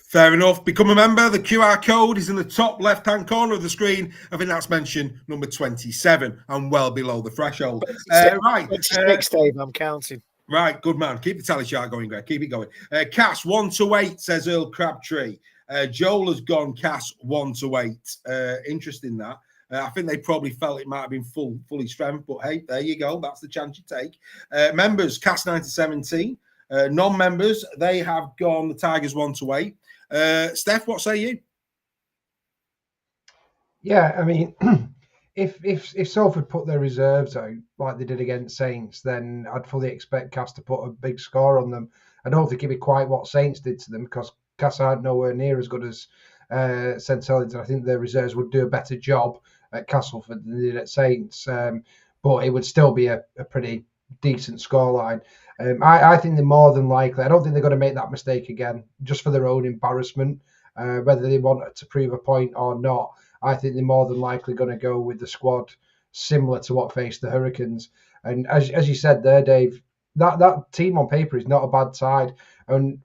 Fair enough. Become a member. The QR code is in the top left-hand corner of the screen. I think that's mentioned number 27 and well below the threshold. Right. 26, Dave, I'm counting. Right, good man. Keep the tally chart going, Greg. Keep it going. Cass 1-8, says Earl Crabtree. Joel has gone Cass 1-8. Interesting that. I think they probably felt it might have been fully strength, but hey, there you go. That's the chance you take. Members, Cass 9-17. Non-members, they have gone the Tigers 1-8. Steph, what say you? Yeah, I mean, if Salford put their reserves out like they did against Saints, then I'd fully expect Cass to put a big score on them. I don't think it'd be quite what Saints did to them because Cass aren't nowhere near as good as St Helens. I think their reserves would do a better job at Castleford than they did at Saints. But it would still be a pretty decent scoreline. I think they're more than likely. I don't think they're going to make that mistake again, just for their own embarrassment. Whether they want to prove a point or not, I think they're more than likely going to go with the squad similar to what faced the Hurricanes. And as you said there, Dave, that team on paper is not a bad side. And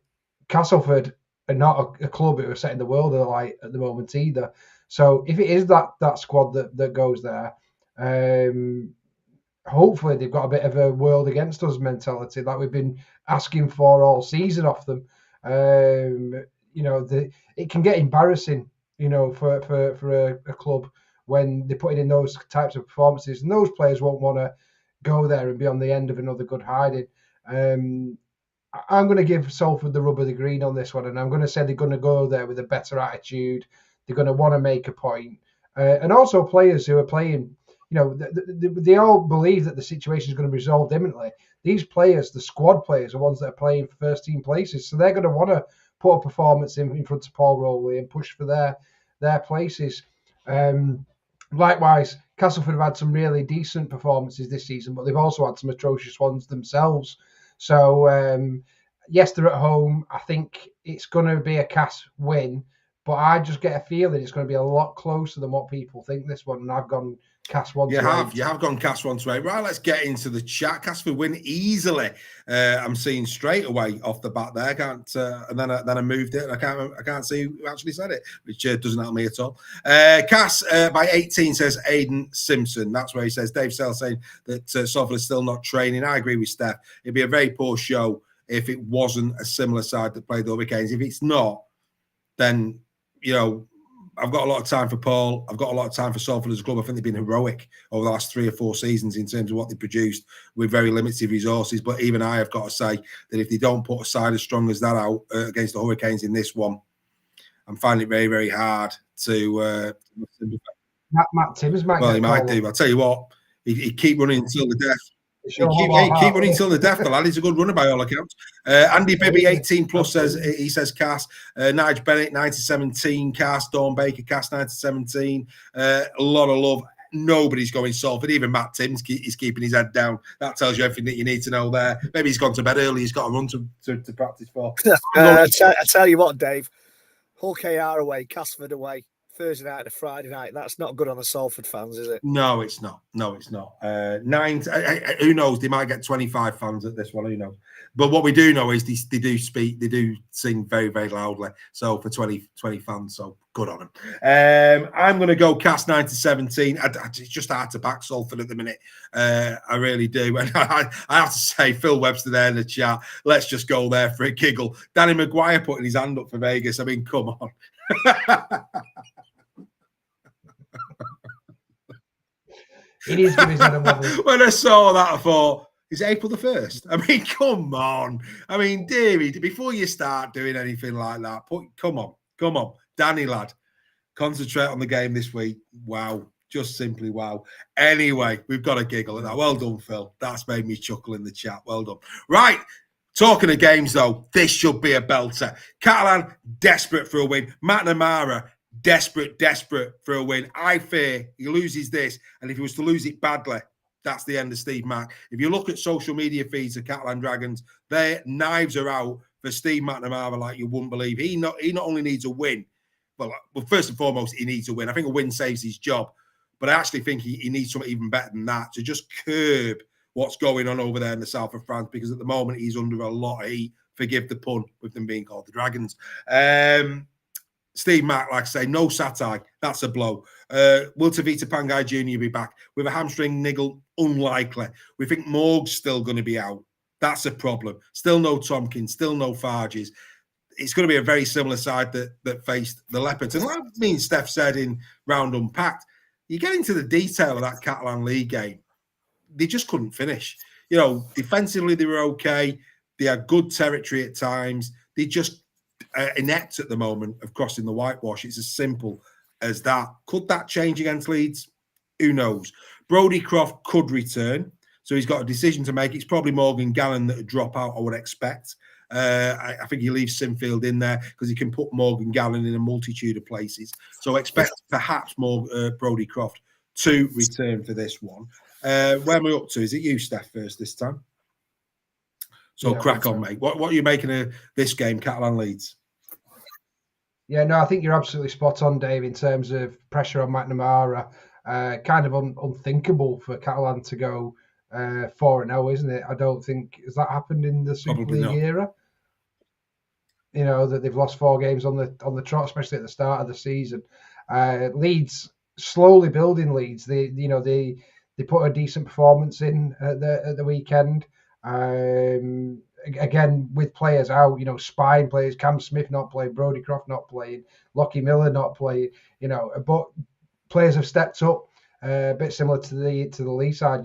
Castleford are not a club who are setting the world alight at the moment either. So if it is that squad that goes there, hopefully they've got a bit of a world against us mentality that we've been asking for all season off them. It can get embarrassing, for a club when they're putting in those types of performances, and those players won't want to go there and be on the end of another good hiding. I'm going to give Salford the rub of the green on this one, and I'm going to say they're going to go there with a better attitude. They're going to want to make a point. And also players who are playing, they all believe that the situation is going to be resolved imminently. These players, the squad players, are ones that are playing for first team places, so they're going to want to put a performance in front of Paul Rowley and push for their places. Likewise, Castleford have had some really decent performances this season, but they've also had some atrocious ones themselves. So, yes, they're at home. I think it's going to be a Cass win, but I just get a feeling it's going to be a lot closer than what people think this one. And I've gone Cass 1-8. You have gone Cass 1-8. Right, let's get into the chat. Castleford win easily. I'm seeing straight away off the bat there. And then I moved it. And I can't see who actually said it, which doesn't help me at all. Cass by 18 says Aiden Simpson. That's where he says Dave Sell saying that Salford is still not training. I agree with Steph. It'd be a very poor show if it wasn't a similar side that played the Hurricanes. If it's not, then I've got a lot of time for Paul. I've got a lot of time for Salford as a club. I think they've been heroic over the last 3 or 4 seasons in terms of what they produced with very limited resources. But even I have got to say that if they don't put a side as strong as that out against the Hurricanes in this one, I'm finding it very, very hard to. Matt Timms might. Well, he might do. I'll tell you what, he'd keep running until the death. Keep running until the death, the lad. He's a good runner by all accounts. Andy Bibby, 18 plus, says Cass. Nigel Bennett, 90-17. Cass. Dawn Baker, Cass, 90-17. A lot of love. Nobody's going Salford. Even Matt Timms is keeping his head down. That tells you everything that you need to know there. Maybe he's gone to bed early. He's got a run to practice for. I tell you what, Dave. Hull KR away, Castleford away. Thursday night to Friday night. That's not good on the Salford fans, is it? No, it's not. No, it's not. 9. Who knows? They might get 25 fans at this one. Who knows? But what we do know is they do speak. They do sing very, very loudly. So for 20 fans, so good on them. I'm going to go Cass 9-17. It's just hard to back Salford at the minute. I really do. And I have to say, Phil Webster there in the chat. Let's just go there for a giggle. Danny Maguire putting his hand up for Vegas. I mean, come on. It is good. When I saw that, I thought, is it April the 1st? I mean, come on. I mean, dearie, before you start doing anything like that, come on. Danny, lad, concentrate on the game this week. Wow. Just simply wow. Anyway, we've got a giggle at that. Well done, Phil. That's made me chuckle in the chat. Well done. Right. Talking of games, though, this should be a belter. Catalan, desperate for a win. McNamara, desperate for a win. I fear he loses this, and if he was to lose it badly, that's the end of Steve Mack. If you look at social media feeds of Catalan Dragons, their knives are out for Steve McNamara like you wouldn't believe. He not only needs a win, well, first and foremost, he needs a win. I think a win saves his job, but I actually think he needs something even better than that to just curb what's going on over there in the south of France, because at the moment he's under a lot of heat. Forgive the pun with them being called the Dragons. Steve Mack, like I say, no satire. That's a blow. Will Tavita Pangai Jr. be back with a hamstring niggle? Unlikely. We think Morg's still going to be out. That's a problem. Still no Tompkins, still no Farges. It's going to be a very similar side that faced the Leopards. And like me and Steph said in Round Unpacked, you get into the detail of that Catalan League game, they just couldn't finish. Defensively, they were okay. They had good territory at times. They just inept at the moment of crossing the whitewash. It's as simple as that. Could that change against Leeds? Who knows? Brodie Croft could return, so he's got a decision to make. It's probably Morgan Gallen that would drop out, I would expect. I think he leaves Sinfield in there because he can put Morgan Gallen in a multitude of places. So expect perhaps more Brodie Croft to return for this one. Where am I up to? Is it you, Steph, first this time? So Yeah, crack on, mate. What are you making of this game, Catalan Leeds? Yeah, no, I think you're absolutely spot on, Dave, in terms of pressure on McNamara. Kind of unthinkable for Catalan to go 4-0, isn't it? I don't think, has that happened in the Super Probably League not. era? You know, that they've lost 4 games on the trot, especially at the start of the season. Leeds, slowly building Leeds. They put a decent performance in at the weekend. Again, with players out, spine players, Cam Smith not playing, Brodie Croft not playing, Lockie Miller not playing, but players have stepped up, a bit similar to the Lee side.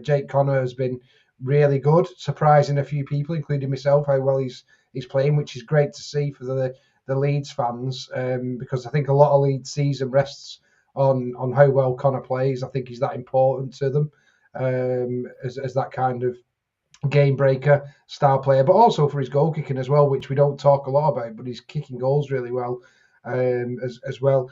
Jake Connor has been really good, surprising a few people, including myself, how well he's playing, which is great to see for the Leeds fans, because I think a lot of Leeds season rests on how well Connor plays. I think he's that important to them, as that kind of game breaker style player, but also for his goal kicking as well, which we don't talk a lot about, but he's kicking goals really well, as well.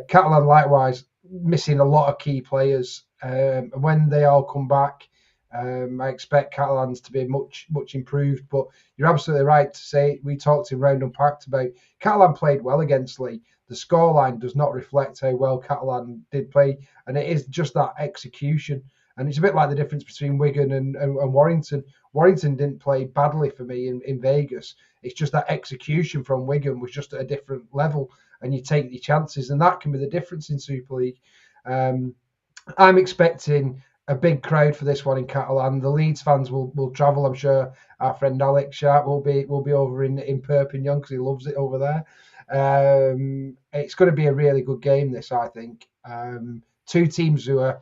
Catalan likewise missing a lot of key players. When they all come back, I expect Catalans to be much improved. But you're absolutely right to say, we talked in Round Unpacked about Catalan played well against Lee. The scoreline does not reflect how well Catalan did play, and it is just that execution. And it's a bit like the difference between Wigan and Warrington. Warrington didn't play badly for me in Vegas. It's just that execution from Wigan was just at a different level, and you take your chances, and that can be the difference in Super League. I'm expecting a big crowd for this one in Catalan. The Leeds fans will travel. I'm sure our friend Alex Sharp will be over in Perpignan because he loves it over there. It's going to be a really good game, this, I think. Two teams who are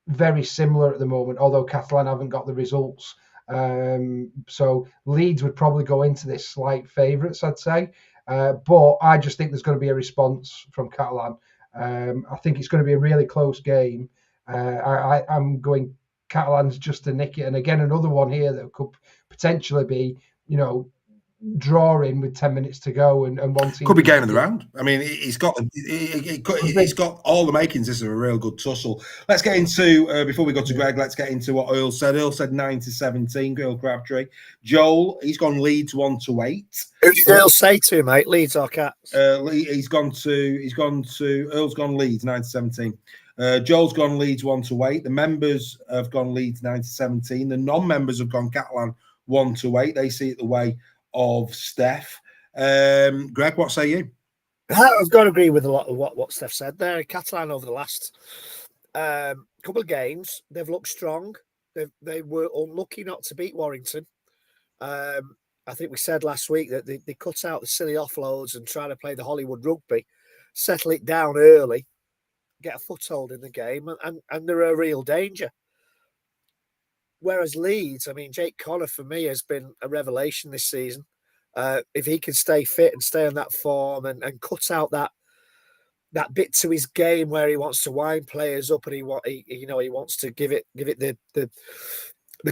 very similar at the moment, although Catalan haven't got the results. So Leeds would probably go into this slight favourites, I'd say. But I just think there's going to be a response from Catalan. I think it's going to be a really close game. I'm going Catalans just to nick it. And again, another one here that could potentially be, drawing with 10 minutes to go and one team could be game of the round. I mean, he's got all the makings. This is a real good tussle. Let's get into before we go to Greg. Let's get into what Earl said. Earl said 9-17. Girl Crabtree. Joel, he's gone Leeds 1-8. Who did Earl say to, mate? Leeds or Cats? Earl's gone Leeds 9-17. Joel's gone Leeds 1-8. The members have gone Leeds 9-17. The non-members have gone Catalan 1-8. They see it the way of Steph. Greg, what say you? I've got to agree with a lot of what Steph said there. Catalan over the last couple of games, they've looked strong. They were unlucky not to beat Warrington. I think we said last week that they cut out the silly offloads and try to play the Hollywood rugby, settle it down early, get a foothold in the game, and they're a real danger. Whereas Leeds, I mean, Jake Connor for me has been a revelation this season. If he can stay fit and stay on that form and cut out that bit to his game where he wants to wind players up and he wants to give it the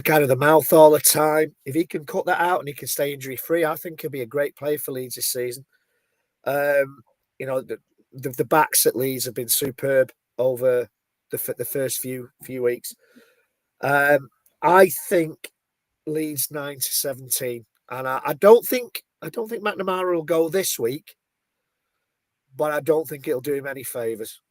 kind of the mouth all the time. If he can cut that out and he can stay injury free, I think he'll be a great player for Leeds this season. The backs at Leeds have been superb over the first few weeks. I think Leeds 9-17, and I don't think McNamara will go this week, but I don't think it'll do him any favours.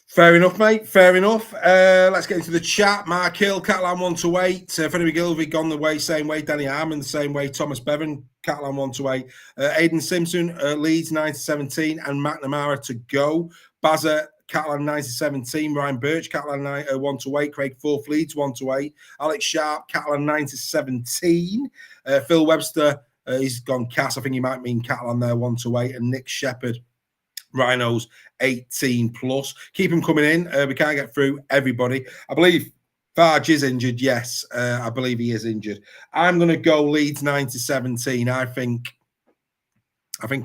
Fair enough, mate. Fair enough. Let's get into the chat. Mark Hill, Catalan 1-8. Freddie McGilvey gone the way, same way. Danny Harmon, the same way. Thomas Bevan, Catalan 1-8. Aidan Simpson, Leeds 9-17, and McNamara to go. Bazza, Catalan 9-17. Ryan Birch, Catalan 1-8. Craig Forth, Leeds 1-8. Alex Sharp, Catalan 9-17. Phil Webster, he's gone Cass. I think he might mean Catalan there 1-8. And Nick Shepherd, Rhinos 18+. Keep them coming in. We can't get through everybody. I believe Farge is injured. Yes, I believe he is injured. I'm going to go Leeds 9-17. I think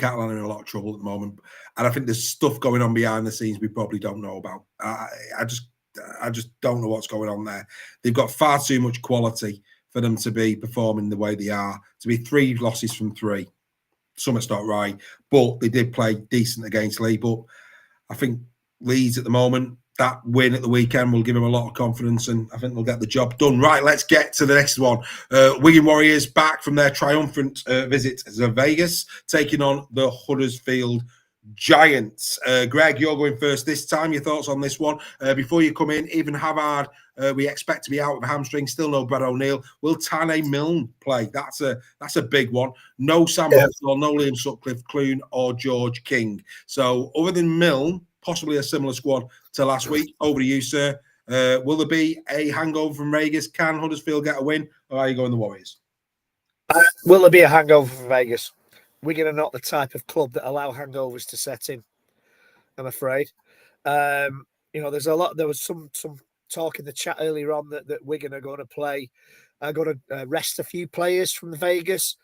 Catalan are in a lot of trouble at the moment, and I think there's stuff going on behind the scenes we probably don't know about. I just don't know what's going on there. They've got far too much quality for them to be performing the way they are. To be 3 losses from 3, something's not right. But they did play decent against Lee. But I think Leeds at the moment, that win at the weekend will give them a lot of confidence, and I think they'll get the job done. Right, let's get to the next one. Wigan Warriors back from their triumphant visit to Vegas, taking on the Huddersfield Giants. Greg, you're going first this time. Your thoughts on this one? Before you come in, even Havard, we expect to be out with a hamstring. Still no Brad O'Neill. Will Tane Milne play? That's a big one. No Sam Holsall, no Liam Sutcliffe, Clune, or George King. So other than Milne, possibly a similar squad to last week. Over to you, sir. Will there be a hangover from Vegas? Can Huddersfield get a win, or are you going the Warriors? Will there be a hangover from Vegas? Wigan are not the type of club that allow hangovers to set in, I'm afraid. There was some talk in the chat earlier on that Wigan are going to play, going to rest a few players from Vegas.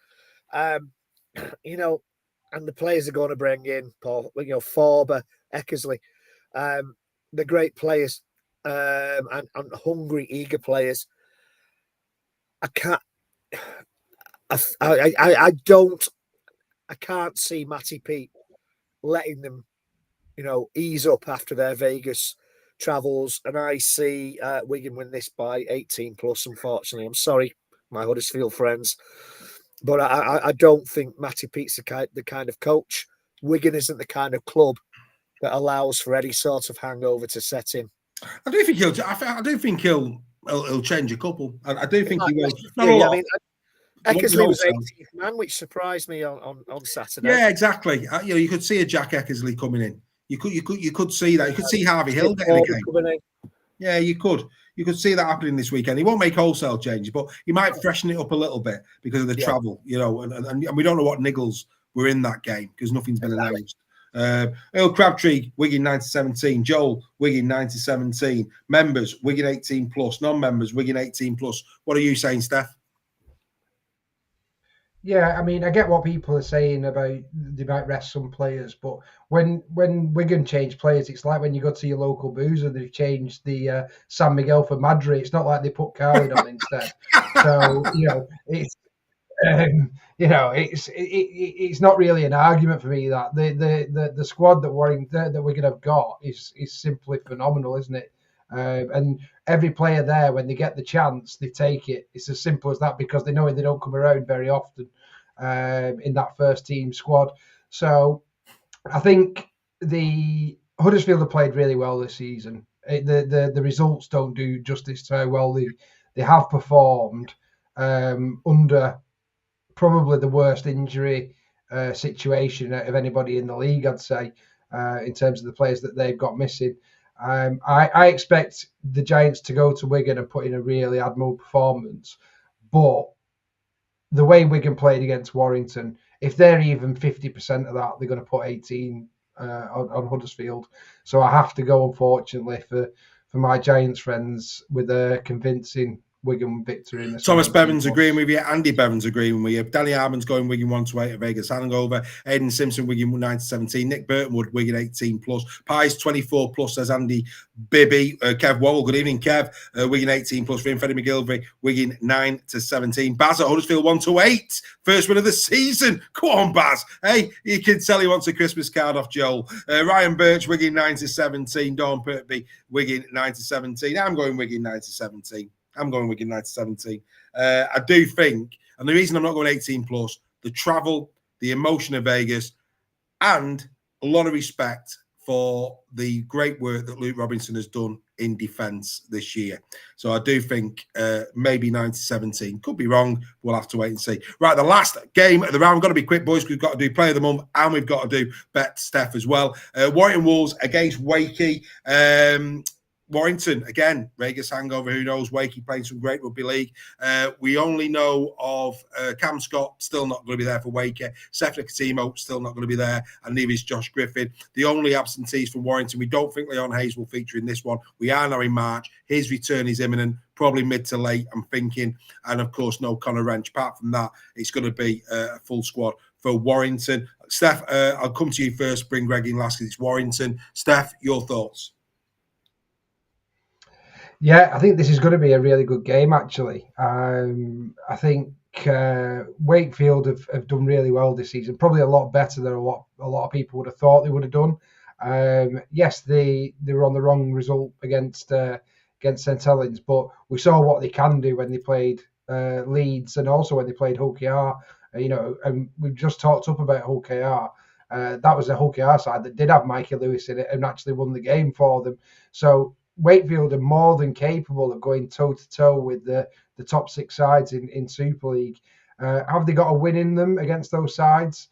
And the players are going to bring in Forber, Eckersley, the great players, and hungry, eager players. I can't see Matty Pete letting them, ease up after their Vegas travels, and I see Wigan win this by 18 plus. Unfortunately, I'm sorry, my Huddersfield friends, but I don't think Matty Pete's the kind of coach. Wigan isn't the kind of club that allows for any sort of hangover to set in. I do think he'll change a couple. I do think he will. Not a lot. I mean, Eckersley was 18th man, which surprised me on Saturday. Yeah, exactly. You could see a Jack Eckersley coming in. You could see that. You could see Harvey Hill getting a game. Yeah, you could. You could see that happening this weekend. He won't make wholesale changes, but he might freshen it up a little bit because of the travel, and we don't know what niggles were in that game because nothing's been announced. Earl Crabtree, Wigan 9-17. Joel, Wigan 9-17. Members, Wigan 18 plus. Non-members, Wigan 18 plus. What are you saying, Steph? Yeah, I mean, I get what people are saying about they might rest some players, but when Wigan change players, it's like when you go to your local boozer, they've changed the San Miguel for Madrid. It's not like they put Carlin on instead. So it's not really an argument for me that the squad that Wigan have got is simply phenomenal, isn't it? And every player there, when they get the chance, they take it. It's as simple as that because they know they don't come around very often in that first team squad. So I think the Huddersfield have played really well this season. The results don't do justice to how well they have performed under probably the worst injury situation of anybody in the league, I'd say, in terms of the players that they've got missing. I expect the Giants to go to Wigan and put in a really admirable performance, but the way Wigan played against Warrington, if they're even 50% of that, they're going to put 18 on Huddersfield. So I have to go, unfortunately, for my Giants friends with a convincing Wigan victory in the Thomas Bevins agreeing with you. Andy Bevins agreeing with you. Danny Arben's going Wigan 1-8 at Vegas hangover. Aidan Simpson Wigan 9-17. Nick Burtonwood Wigan 18 plus. Pies 24 plus says Andy Bibby. Kev Wall, good evening, Kev. Wigan 18 plus. Freddie McGilvery Wigan 9-17. Baz at Huddersfield 1-8. First win of the season. Come on, Baz. Hey, you can tell he wants a Christmas card off Joel. Ryan Birch Wigan 9-17. Dawn Pertby Wigan 9-17. I'm going Wigan 9-17. I'm going Wigan 9-17. I do think, and the reason I'm not going 18 plus, the travel, the emotion of Vegas, and a lot of respect for the great work that Luke Robinson has done in defence this year. So I do think maybe 9-17. Could be wrong. We'll have to wait and see. Right, the last game of the round. We've got to be quick, boys. We've got to do Player of the Month, and we've got to do Bet Steph as well. Warrington Wolves against Wakey. Warrington, again, Vegas hangover, who knows? Wakey playing some great rugby league. We only know of Cam Scott, still not going to be there for Wakey. Seth Nicotimo, still not going to be there. And neither is Josh Griffin. The only absentees from Warrington, we don't think Leon Hayes will feature in this one. We are now in March. His return is imminent, probably mid to late, I'm thinking. And, of course, no Connor Wrench. Apart from that, it's going to be a full squad for Warrington. Steph, I'll come to you first, bring Greg in last because it's Warrington. Steph, your thoughts? Yeah, I think this is going to be a really good game, actually. I think Wakefield have done really well this season, probably a lot better than a lot of people would have thought they would have done. Yes, they were on the wrong result against St Helens, but we saw what they can do when they played Leeds and also when they played Hull KR. And we've just talked up about Hull KR. That was a Hull KR side that did have Mikey Lewis in it and actually won the game for them. So Wakefield are more than capable of going toe to toe with the top 6 sides in Super League. Have they got a win in them against those sides?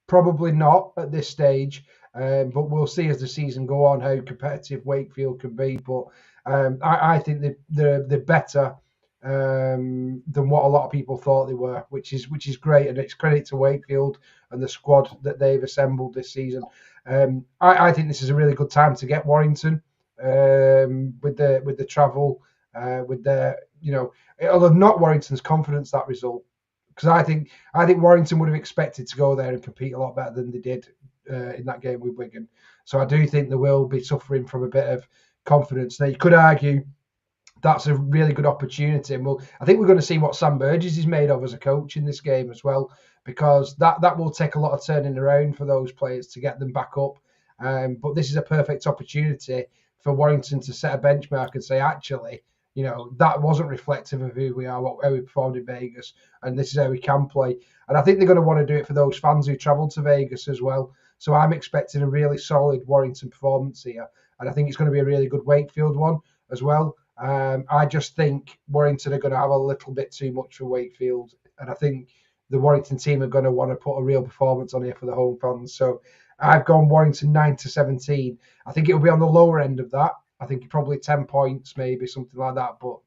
Probably not at this stage, but we'll see as the season go on how competitive Wakefield can be. But I think they're better than what a lot of people thought they were, which is great, and it's credit to Wakefield and the squad that they've assembled this season. I think this is a really good time to get Warrington with the travel, with the it'll have knocked Warrington's confidence, that result, because I think Warrington would have expected to go there and compete a lot better than they did in that game with Wigan. So I do think they will be suffering from a bit of confidence. Now you could argue that's a really good opportunity, and I think we're going to see what Sam Burgess is made of as a coach in this game as well, because that will take a lot of turning around for those players to get them back up. But this is a perfect opportunity for Warrington to set a benchmark and say, actually, that wasn't reflective of who we are, how we performed in Vegas, and this is how we can play. And I think they're going to want to do it for those fans who travelled to Vegas as well. So I'm expecting a really solid Warrington performance here, and I think it's going to be a really good Wakefield one as well. I just think Warrington are going to have a little bit too much for Wakefield, and I think the Warrington team are going to want to put a real performance on here for the home fans. So I've gone Warrington 9-17. I think it'll be on the lower end of that. I think probably 10 points, maybe something like that. But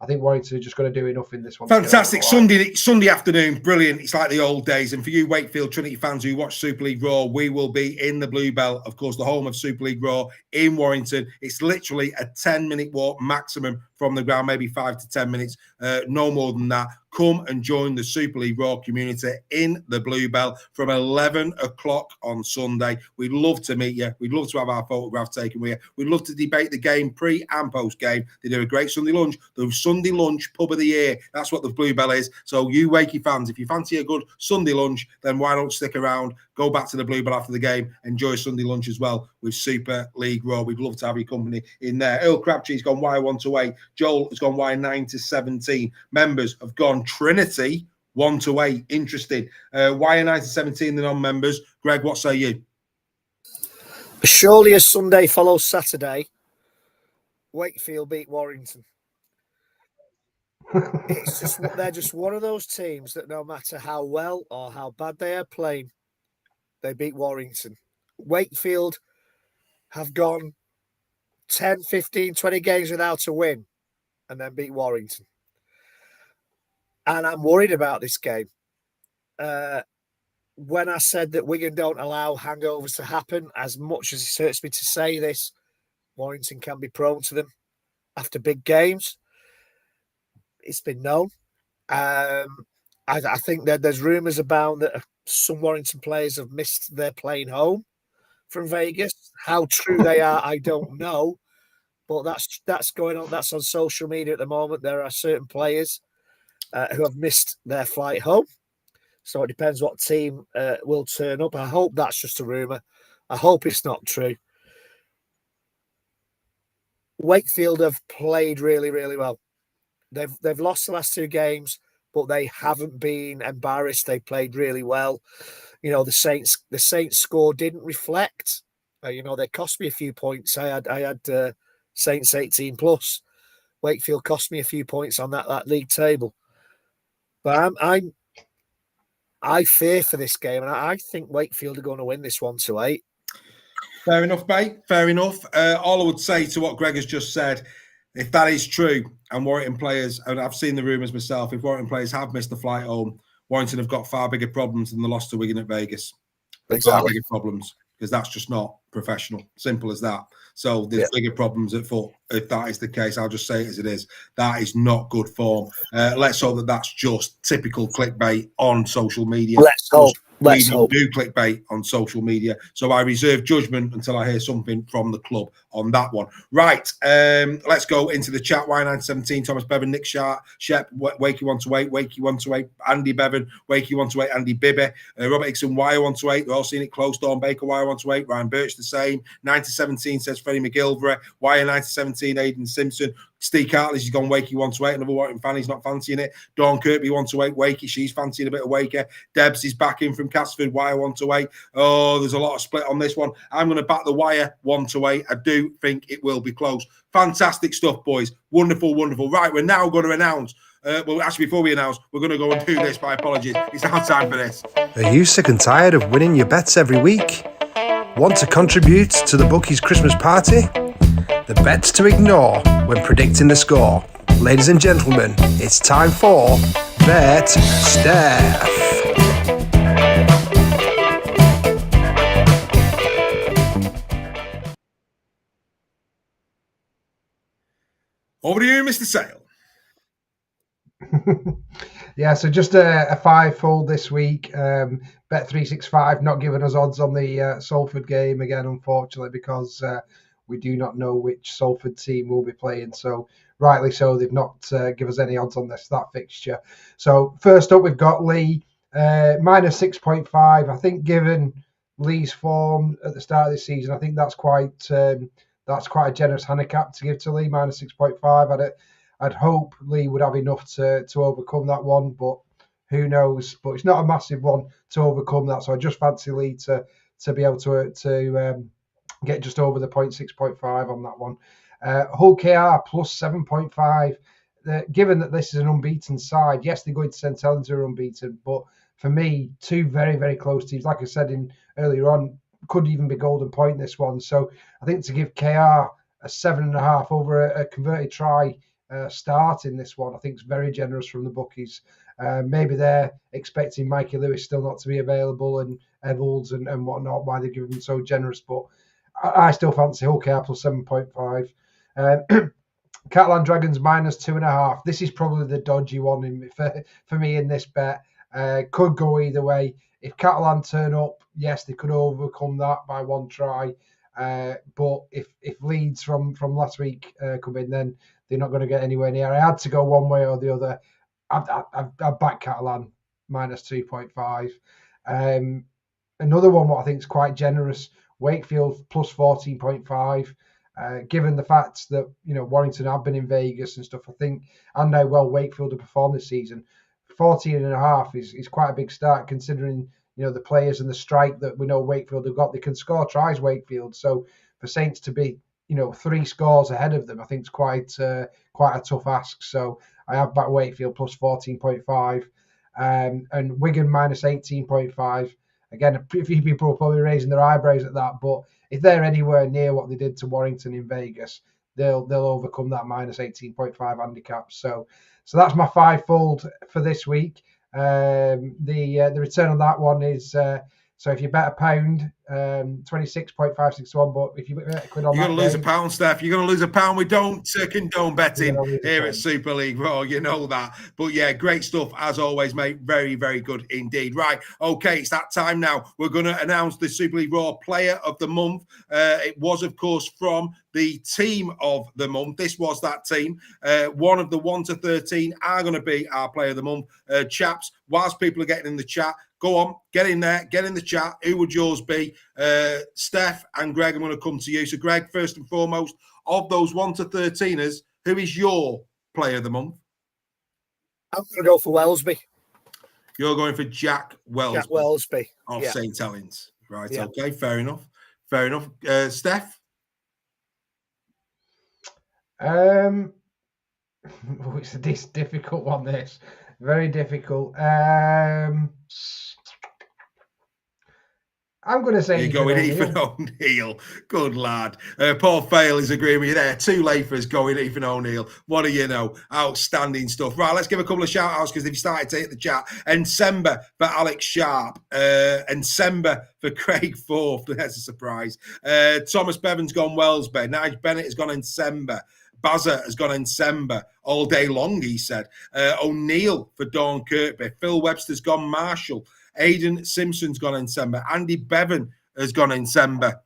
I think Warrington are just going to do enough in this one. Fantastic. Sunday afternoon. Brilliant. It's like the old days. And for you Wakefield Trinity fans who watch Super League Raw, we will be in the Bluebell, of course, the home of Super League Raw in Warrington. It's literally a 10-minute walk maximum from the ground, maybe 5 to 10 minutes, no more than that. Come and join the Super League Raw community in the Bluebell from 11 o'clock on Sunday. We'd love to meet you. We'd love to have our photograph taken with you. We'd love to debate the game pre and post game. They do a great Sunday lunch. The Sunday lunch pub of the year. That's what the Bluebell is. So you Wakey fans, if you fancy a good Sunday lunch, then why don't stick around? Go back to the Bluebell after the game. Enjoy Sunday lunch as well with Super League Raw. We'd love to have your company in there. Earl Crabtree's gone Y1-8. Joel has gone Y9-17. Members have gone Trinity 1-8. Interesting. Y9-17, the non-members. Greg, what say you? Surely as Sunday follows Saturday, Wakefield beat Warrington. It's just they're just one of those teams that no matter how well or how bad they are playing, they beat Warrington. Wakefield have gone 10, 15, 20 games without a win and then beat Warrington. And I'm worried about this game. When I said that Wigan don't allow hangovers to happen, as much as it hurts me to say this, Warrington can be prone to them after big games. It's been known. I think that there's rumours abound that some Warrington players have missed their plane home from Vegas. How true they are, I don't know. But that's going on. That's on social media at the moment. There are certain players who have missed their flight home. So it depends what team will turn up. I hope that's just a rumour. I hope it's not true. Wakefield have played really, really well. They've lost the last 2 games, but they haven't been embarrassed. They played really well. The Saints score didn't reflect. They cost me a few points. I had Saints 18 plus. Wakefield cost me a few points on that league table. But I fear for this game, and I think Wakefield are going to win this 1-8. Fair enough, mate. Fair enough. All I would say to what Greg has just said, if that is true, and Warrington players, and I've seen the rumours myself, if Warrington players have missed the flight home, Warrington have got far bigger problems than the loss to Wigan at Vegas. Exactly. Far bigger problems, because that's just not professional. Simple as that. So there's bigger problems at foot. If that is the case, I'll just say it as it is. That is not good form. Let's hope that that's just typical clickbait on social media. Let's hope. Let's bleeding hope. do clickbait on social media. So I reserve judgment until I hear something from the club on that one. Right, let's go into the chat. Y917, Thomas Bevan, Nick Shep, Wakey 128, Wakey 128, Andy Bevan, Wakey 128, Andy Bibby, Robert Hickson, Wire 128. They're all seeing it close. Dawn Baker, Wire 128, Ryan Birch the same. 9017 says Freddie McGilvray, Wire 9017, Aidan Simpson. Steve Cartley, she's gone Wakey 128. Another Warrington fan, he's not fancying it. Dawn Kirkby 128, Wakey, she's fancying a bit of Waker. Debs is back in from Casford, Wire 128. Oh, there's a lot of split on this one. I'm going to back the Wire 128. I do think it will be close. Fantastic stuff, boys. Wonderful, wonderful. Right, we're now going to announce. Well, actually, before we announce, we're going to go and do this. My apologies. It's now time for this. Are you sick and tired of winning your bets every week? Want to contribute to the bookies' Christmas party? The bets to ignore when predicting the score. Ladies and gentlemen, it's time for Bet Steph. Over to you, Mr. Sale. Yeah, so just a five-fold this week. Bet365 not giving us odds on the Salford game again, unfortunately, because we do not know which Salford team will be playing. So rightly so, they've not given us any odds on that fixture. So first up, we've got Lee, minus 6.5. I think given Lee's form at the start of this season, I think that's quite a generous handicap to give to Lee, minus 6.5. I'd hope Lee would have enough to overcome that one, but who knows? But it's not a massive one to overcome that, so I just fancy Lee to be able to get just over the 6.5 on that one. Hull KR plus 7.5. Given that this is an unbeaten side, yes, they're going to St Helens who are unbeaten, but for me, two very, very close teams. Like I said earlier on, could even be golden point this one. So I think to give KR a 7.5 over a converted try start in this one, I think it's very generous from the bookies. Maybe they're expecting Mikey Lewis still not to be available and Evalds and whatnot, why they're giving them so generous, but I still fancy Hull KR plus 7.5. Catalan Dragons minus 2.5. This is probably the dodgy one for me in this bet. Could go either way. If Catalan turn up, yes, they could overcome that by one try. But if Leeds from last week come in, then they're not going to get anywhere near. I had to go one way or the other. I've backed Catalan minus 2.5. Another one what I think is quite generous, Wakefield plus 14.5. Given the fact that Warrington have been in Vegas and stuff, I think, and how well Wakefield have performed this season, 14.5 is quite a big start considering the players and the strike that we know Wakefield have got. They can score tries, Wakefield. So for Saints to be 3 scores ahead of them, I think it's quite a tough ask. So I have back Wakefield plus 14.5, and Wigan minus 18.5. Again, a few people are probably raising their eyebrows at that, but if they're anywhere near what they did to Warrington in Vegas, they'll overcome that minus 18.5 handicap. So that's my fivefold for this week. The return on that one is so if you bet £1, 26.561. But if you bet £1 on you're going to lose game, £1, Steph. You're going to lose £1. We don't condone betting here at Super League Raw. You know that. But yeah, great stuff as always, mate. Very, very good indeed. Right. Okay, it's that time now. We're going to announce the Super League Raw Player of the Month. It was, of course, from the Team of the Month. This was that team. One of the 1 to 13 are going to be our Player of the Month. Chaps, whilst people are getting in the chat, go on, get in there, get in the chat. Who would yours be? Steph and Greg, I'm going to come to you. So, Greg, first and foremost, of those 1 to 13ers, who is your Player of the Month? I'm going to go for Wellesby. You're going for Jack Wellesby. Jack Wellesby. Of yeah. St. Helens. Right, Yeah. Okay, fair enough. Fair enough. Steph? It's a difficult one, this. Very difficult. I'm going to say You're going Ethan O'Neill. Good lad. Paul Fail is agreeing with you there. 2 Lafers going Ethan O'Neill. What do you know? Outstanding stuff. Right, let's give a couple of shout-outs because they've started to hit the chat. Ensemba for Alex Sharp. Ensemba for Craig Forth. That's a surprise. Thomas Bevan's gone Wellesby. Nige Bennett has gone Ensemba. Bazza has gone Ensemba all day long, he said. O'Neill for Dawn Kirkby. Phil Webster's gone Marshall. Aidan Simpson's gone in December. Andy Bevan has gone in December.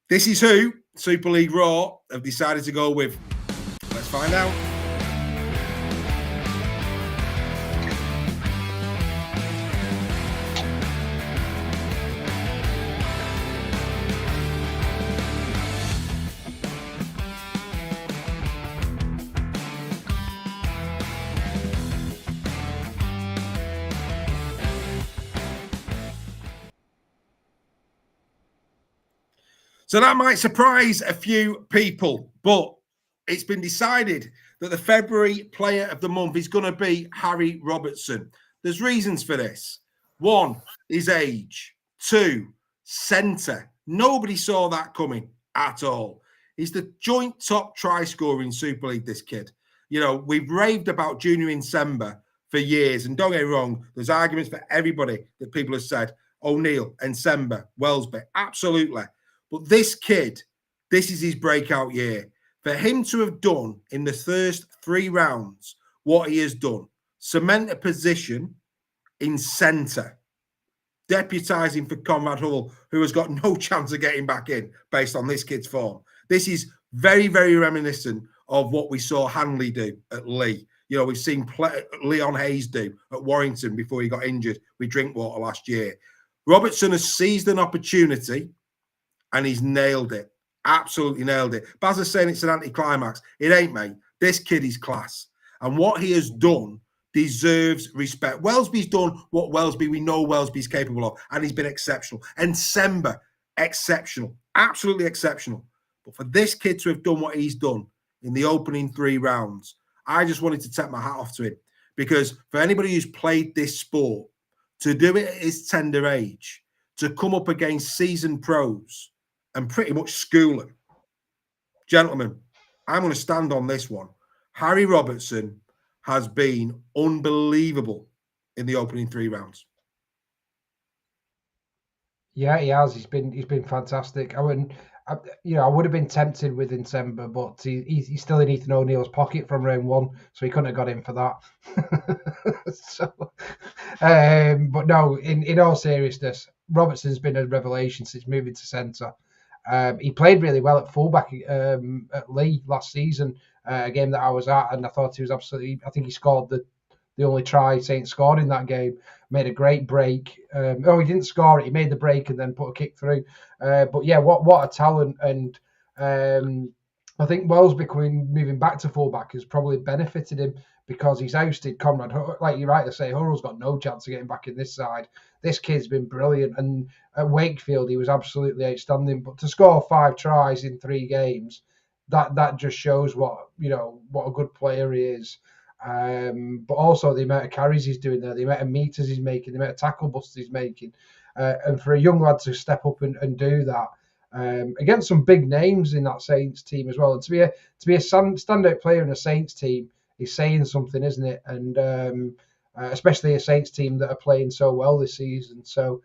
This is who Super League Raw have decided to go with. Let's find out. So that might surprise a few people, but it's been decided that the February Player of the Month is going to be Harry Robertson. There's reasons for this. One, his age. Two, centre. Nobody saw that coming at all. He's the joint top try scorer in Super League, this kid. You know, we've raved about Junior Nsemba for years, and don't get me wrong, there's arguments for everybody that people have said, O'Neill, Nsemba, Wellesby, absolutely. But this kid, this is his breakout year. For him to have done in the first 3 rounds what he has done, cement a position in centre, deputising for Conrad Hull, who has got no chance of getting back in based on this kid's form. This is very, very reminiscent of what we saw Hanley do at Lee. You know, we've seen Leon Hayes do at Warrington before he got injured with Drinkwater last year. Robertson has seized an opportunity and he's nailed it. Absolutely nailed it. Baz is saying it's an anticlimax. It ain't, mate. This kid is class. And what he has done deserves respect. Wellesby's done what we know Wellesby's capable of, and he's been exceptional. And Nsemba, exceptional. Absolutely exceptional. But for this kid to have done what he's done in the opening 3 rounds, I just wanted to take my hat off to him. Because for anybody who's played this sport, to do it at his tender age, to come up against seasoned pros, and pretty much school him. Gentlemen, I'm going to stand on this one. Harry Robertson has been unbelievable in the opening 3 rounds. Yeah, he has. He's been fantastic. I would have been tempted with Nsemba, but he's still in Ethan O'Neill's pocket from round 1, so he couldn't have got in for that. But no, in all seriousness, Robertson's been a revelation since moving to centre. He played really well at fullback at Lee last season, a game that I was at, and I thought he was absolutely. I think he scored the only try Saints scored in that game. Made a great break. He didn't score it. He made the break and then put a kick through. But yeah, what a talent! And I think Wellesby moving back to fullback has probably benefited him because he's ousted Conrad. Like you're right to say, Hurrell's got no chance of getting back in this side. This kid's been brilliant, and at Wakefield he was absolutely outstanding. But to score 5 tries in 3 games, that just shows what a good player he is. But also the amount of carries he's doing there, the amount of meters he's making, the amount of tackle busts he's making, and for a young lad to step up and do that against some big names in that Saints team as well, and to be a standout player in a Saints team is saying something, isn't it? And especially a Saints team that are playing so well this season. So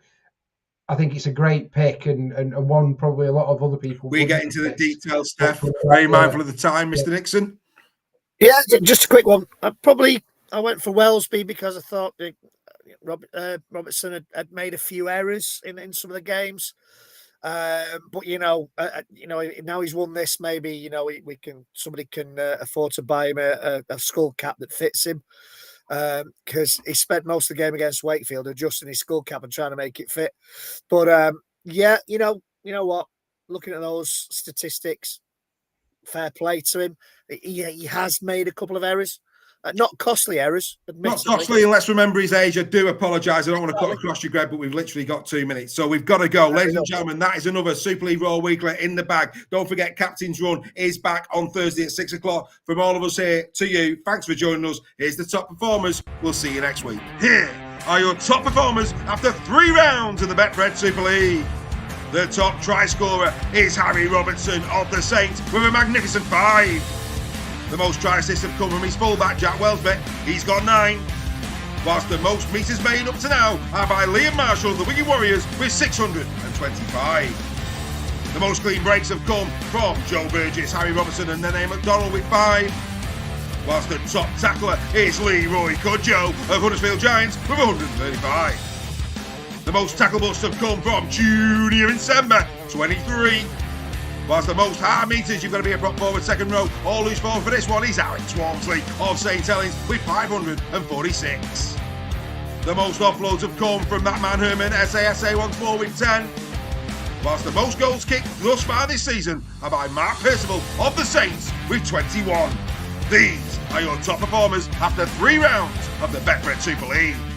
I think it's a great pick and one probably a lot of other people. We get into the details, Steph. Very mindful of the time, Mr. Nixon. Yeah, just a quick one. I went for Wellesby because I thought Robertson had made a few errors in some of the games. But now he's won this. Maybe somebody can afford to buy him a skull cap that fits him, because he spent most of the game against Wakefield adjusting his skull cap and trying to make it fit. But you know what? Looking at those statistics, fair play to him. He has made a couple of errors. Not costly errors. Not costly, and let's remember his age. I do apologise. I don't want to cut across you, Greg, but we've literally got 2 minutes. So we've got to go. Ladies and gentlemen, that is another Super League Raw Weekly in the bag. Don't forget, Captain's Run is back on Thursday at 6 o'clock. From all of us here to you, thanks for joining us. Here's the top performers. We'll see you next week. Here are your top performers after 3 rounds of the Betfred Super League. The top try scorer is Harry Robertson of the Saints with a magnificent 5. The most try assists have come from his fullback, Jack Wellesby. He's got 9. Whilst the most meters made up to now are by Liam Marshall of the Wigan Warriors with 625. The most clean breaks have come from Joe Burgess, Harry Robertson and Nene McDonald with 5. Whilst the top tackler is Leroy Cudjoe of Huddersfield Giants with 135. The most tackle busts have come from Junior and Sember, 23. Whilst the most hard meters, you've got to be a prop forward second row. All who's forward for this one is Alex Walmsley of St Helens with 546. The most offloads have come from that man Herman, SASA once more with 10. Whilst the most goals kicked thus far this season are by Mark Percival of the Saints with 21. These are your top performers after 3 rounds of the Betfred Super League.